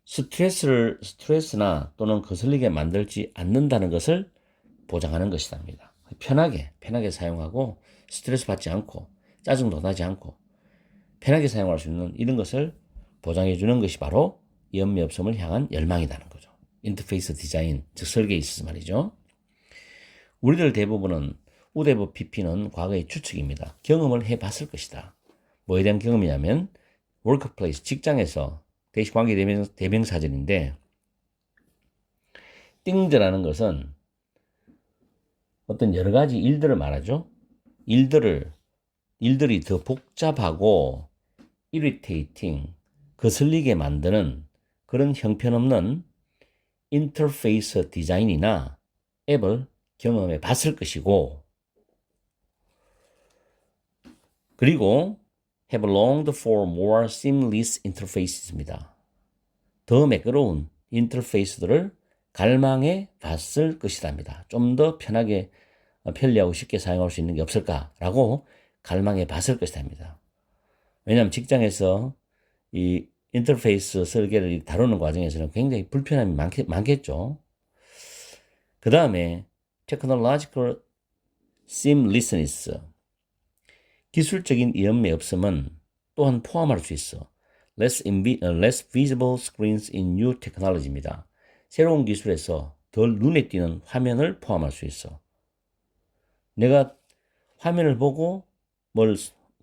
B: 스트레스나 또는 거슬리게 만들지 않는다는 것을 보장하는 것이답니다. 편하게 사용하고, 스트레스 받지 않고, 짜증도 나지 않고, 편하게 사용할 수 있는 이런 것을 보장해 주는 것이 바로 이연매 없음을 향한 열망이라는 거죠. 인터페이스 디자인, 즉 설계에 있어서 말이죠. 우리들 대부분은 우대부 PP는 과거의 추측입니다. 경험을 해봤을 것이다. 뭐에 대한 경험이냐면 워크플레이스, 직장에서 대시관계 대명사전인데, 띵즈라는 것은 어떤 여러 가지 일들을 말하죠. 일들이 더 복잡하고 irritating, 거슬리게 만드는 그런 형편없는 인터페이스 디자인이나 앱을 경험해 봤을 것이고, 그리고 have longed for more seamless interfaces입니다. 더 매끄러운 인터페이스들을 갈망해 봤을 것이랍니다. 좀 더 편하게, 편리하고 쉽게 사용할 수 있는 게 없을까라고 갈망해 봤을 것이랍니다. 왜냐하면 직장에서 이 인터페이스 설계를 다루는 과정에서는 굉장히 불편함이 많겠죠. 그 다음에 technological seamlessness, 기술적인 이연매 없음은 또한 포함할 수 있어 less visible screens in new technology입니다. 새로운 기술에서 덜 눈에 띄는 화면을 포함할 수 있어. 내가 화면을 보고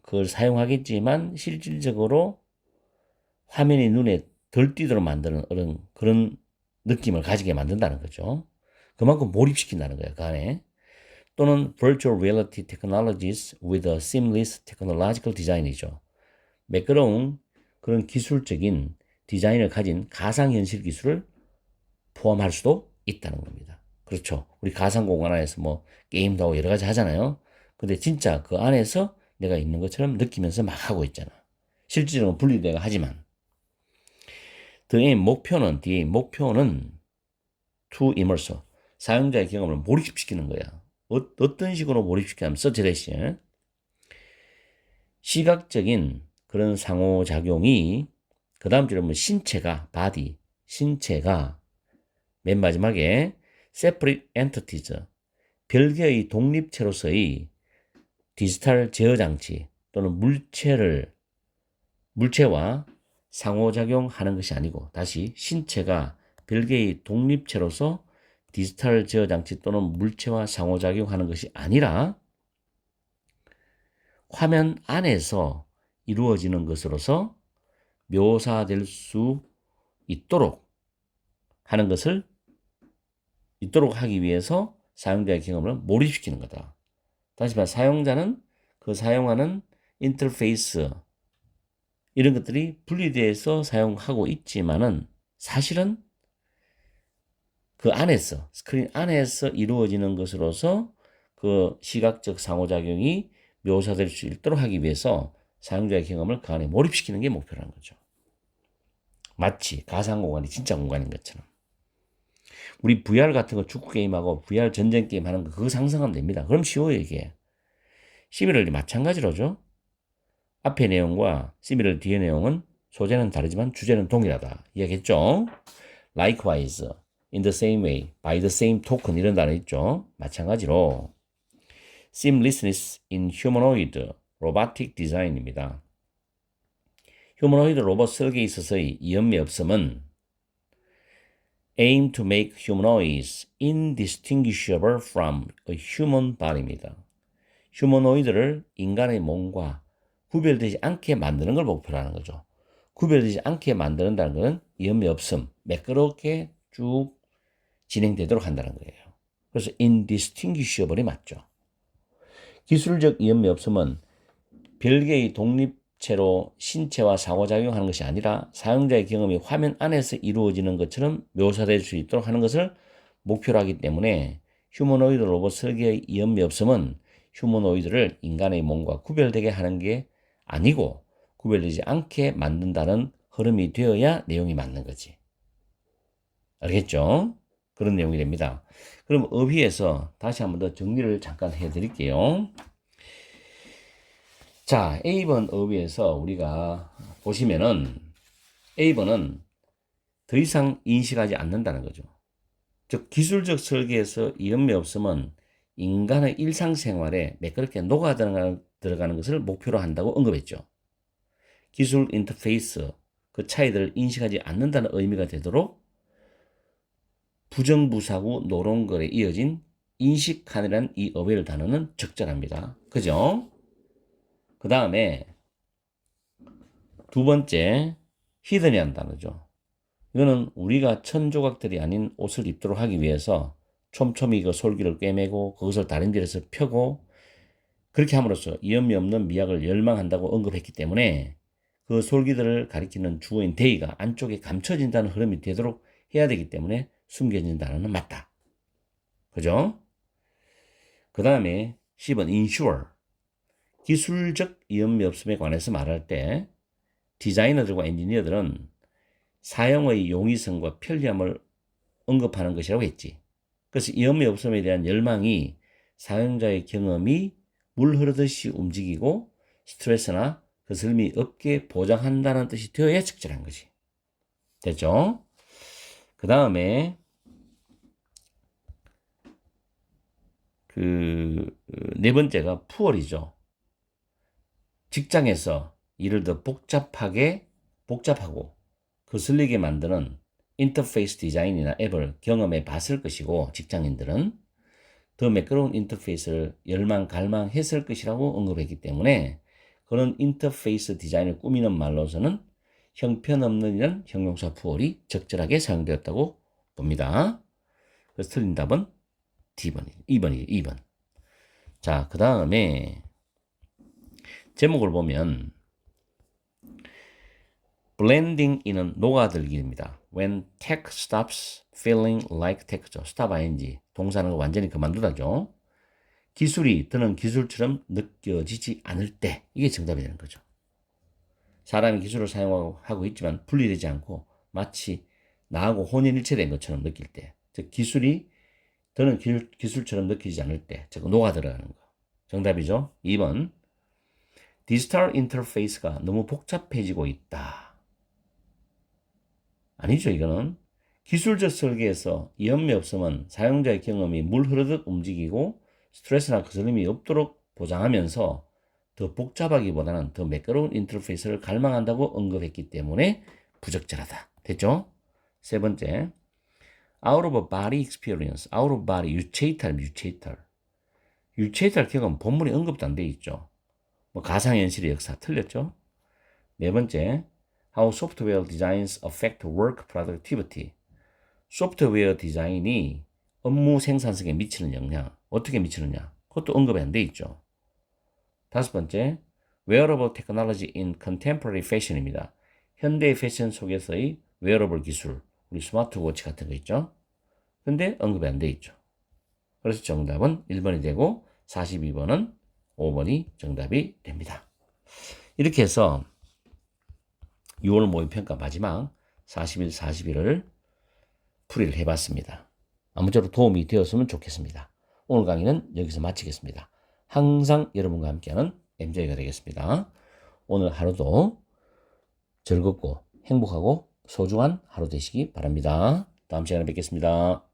B: 그걸 사용하겠지만 실질적으로 화면이 눈에 덜 띄도록 만드는 그런 느낌을 가지게 만든다는 거죠. 그만큼 몰입시킨다는 거예요, 그 안에. 또는 virtual reality technologies with a seamless technological design이죠. 매끄러운 그런 기술적인 디자인을 가진 가상현실 기술을 포함할 수도 있다는 겁니다. 그렇죠. 우리 가상공간 안에서 뭐 게임도 하고 여러 가지 하잖아요. 근데 진짜 그 안에서 내가 있는 것처럼 느끼면서 막 하고 있잖아. 실질적으로 분리되어 하지만. 목표는 to immerse, 사용자의 경험을 몰입시키는 거야. 어떤 식으로 몰입시키냐면 서치 대신 시각적인 그런 상호작용이, 그 다음 줄에 보면 신체가 맨 마지막에 separate entities, 별개의 독립체로서의 디지털 제어 장치 또는 물체와 상호작용하는 것이 아니고, 다시 신체가 별개의 독립체로서 디지털 제어 장치 또는 물체와 상호작용하는 것이 아니라 화면 안에서 이루어지는 것으로서 묘사될 수 있도록 하는 것을 있도록 하기 위해서 사용자의 경험을 몰입시키는 거다. 다시 말해 사용자는 그 사용하는 인터페이스 이런 것들이 분리돼서 사용하고 있지만은 사실은 그 안에서, 스크린 안에서 이루어지는 것으로서 그 시각적 상호작용이 묘사될 수 있도록 하기 위해서 사용자의 경험을 그 안에 몰입시키는 게 목표라는 거죠. 마치 가상공간이 진짜 공간인 것처럼. 우리 VR 같은 거 축구 게임하고 VR 전쟁 게임 하는 거 그거 상상하면 됩니다. 그럼 쉬워요, 이게. 시뮬러도 마찬가지로죠. 앞의 내용과 시뮬러 뒤의 내용은 소재는 다르지만 주제는 동일하다. 이야기했죠. Likewise, in the same way, by the same token 이런 단어 있죠. 마찬가지로 seamlessness in humanoid robotic design입니다. 휴머노이드 로봇 설계에 있어서의 이연매 없음은 aim to make humanoids indistinguishable from a human body입니다. 휴머노이드를 인간의 몸과 구별되지 않게 만드는 걸 목표로 하는 거죠. 구별되지 않게 만드는다는 것은 이연매 없음, 매끄럽게 쭉 진행되도록 한다는 거예요. 그래서 indistinguishable이 맞죠. 기술적 이연매 없음은 별개의 독립체로 신체와 상호작용하는 것이 아니라 사용자의 경험이 화면 안에서 이루어지는 것처럼 묘사될 수 있도록 하는 것을 목표로 하기 때문에 휴머노이드 로봇 설계의 이연매 없음은 휴머노이드를 인간의 몸과 구별되게 하는 게 아니고 구별되지 않게 만든다는 흐름이 되어야 내용이 맞는 거지. 알겠죠? 그런 내용이 됩니다. 그럼 어휘에서 다시 한번 더 정리를 잠깐 해드릴게요. 자, A번 어휘에서 우리가 보시면은 A번은 더 이상 인식하지 않는다는 거죠. 즉 기술적 설계에서 이음이 없으면 인간의 일상생활에 매끄럽게 녹아들어가는 것을 목표로 한다고 언급했죠. 기술 인터페이스, 그 차이들을 인식하지 않는다는 의미가 되도록 부정부사구 노론글에 이어진 인식하느라는 이 어휘를 단어는 적절합니다. 그죠? 그 다음에 두 번째, 히든이라는 단어죠. 이거는 우리가 천조각들이 아닌 옷을 입도록 하기 위해서 촘촘히 그 솔기를 꿰매고 그것을 다른 데에서 펴고 그렇게 함으로써 이음이 없는 미학을 열망한다고 언급했기 때문에 그 솔기들을 가리키는 주어인 데이가 안쪽에 감춰진다는 흐름이 되도록 해야 되기 때문에 숨겨진 단어는 맞다. 그죠? 그 다음에 10번 ensure. 기술적 이음이 없음에 관해서 말할 때 디자이너들과 엔지니어들은 사용의 용이성과 편리함을 언급하는 것이라고 했지. 그래서 이음이 없음에 대한 열망이 사용자의 경험이 물 흐르듯이 움직이고 스트레스나 거슬림이 없게 보장한다는 뜻이 되어야 적절한 거지. 됐죠? 그 다음에 네 번째가 푸얼이죠. 직장에서 일을 더 복잡하고 거슬리게 만드는 인터페이스 디자인이나 앱을 경험해 봤을 것이고 직장인들은 더 매끄러운 인터페이스를 갈망했을 것이라고 언급했기 때문에 그런 인터페이스 디자인을 꾸미는 말로서는 형편없는 이란 형용사 푸얼이 적절하게 사용되었다고 봅니다. 그래서 틀린 답은 D번이에요. 2번. 자, 그 다음에 제목을 보면 blending in은 녹아들기입니다. When tech stops feeling like tech죠. stop ing. 동사는 완전히 그만두다죠. 기술이 드는 기술처럼 느껴지지 않을 때 이게 정답이 되는 거죠. 사람이 기술을 사용하고 있지만 분리되지 않고 마치 나하고 혼연일체된 것처럼 느낄 때, 즉 기술이 드는 기술처럼 느끼지 않을 때, 즉 녹아들어가는 거. 정답이죠. 2번. 디지털 인터페이스가 너무 복잡해지고 있다. 아니죠. 이거는 기술적 설계에서 이음이 없으면 사용자의 경험이 물 흐르듯 움직이고 스트레스나 거슬림이 없도록 보장하면서 더 복잡하기보다는 더 매끄러운 인터페이스를 갈망한다고 언급했기 때문에 부적절하다. 됐죠? 세 번째, out of body experience, out of body, 유체이탈 경험 본문에 언급도 안 돼 있죠. 뭐 가상현실의 역사 틀렸죠? 네 번째, how software designs affect work productivity. 소프트웨어 디자인이 업무 생산성에 미치는 영향, 어떻게 미치느냐? 그것도 언급이 안 돼 있죠. 다섯 번째, wearable technology in contemporary fashion입니다. 현대 패션 속에서의 wearable 기술, 우리 스마트워치 같은 거 있죠? 근데 언급이 안 돼 있죠. 그래서 정답은 1번이 되고 42번은 5번이 정답이 됩니다. 이렇게 해서 6월 모의평가 마지막 41, 41을 풀이를 해봤습니다. 아무쪼록 도움이 되었으면 좋겠습니다. 오늘 강의는 여기서 마치겠습니다. 항상 여러분과 함께하는 MJ가 되겠습니다. 오늘 하루도 즐겁고 행복하고 소중한 하루 되시기 바랍니다. 다음 시간에 뵙겠습니다.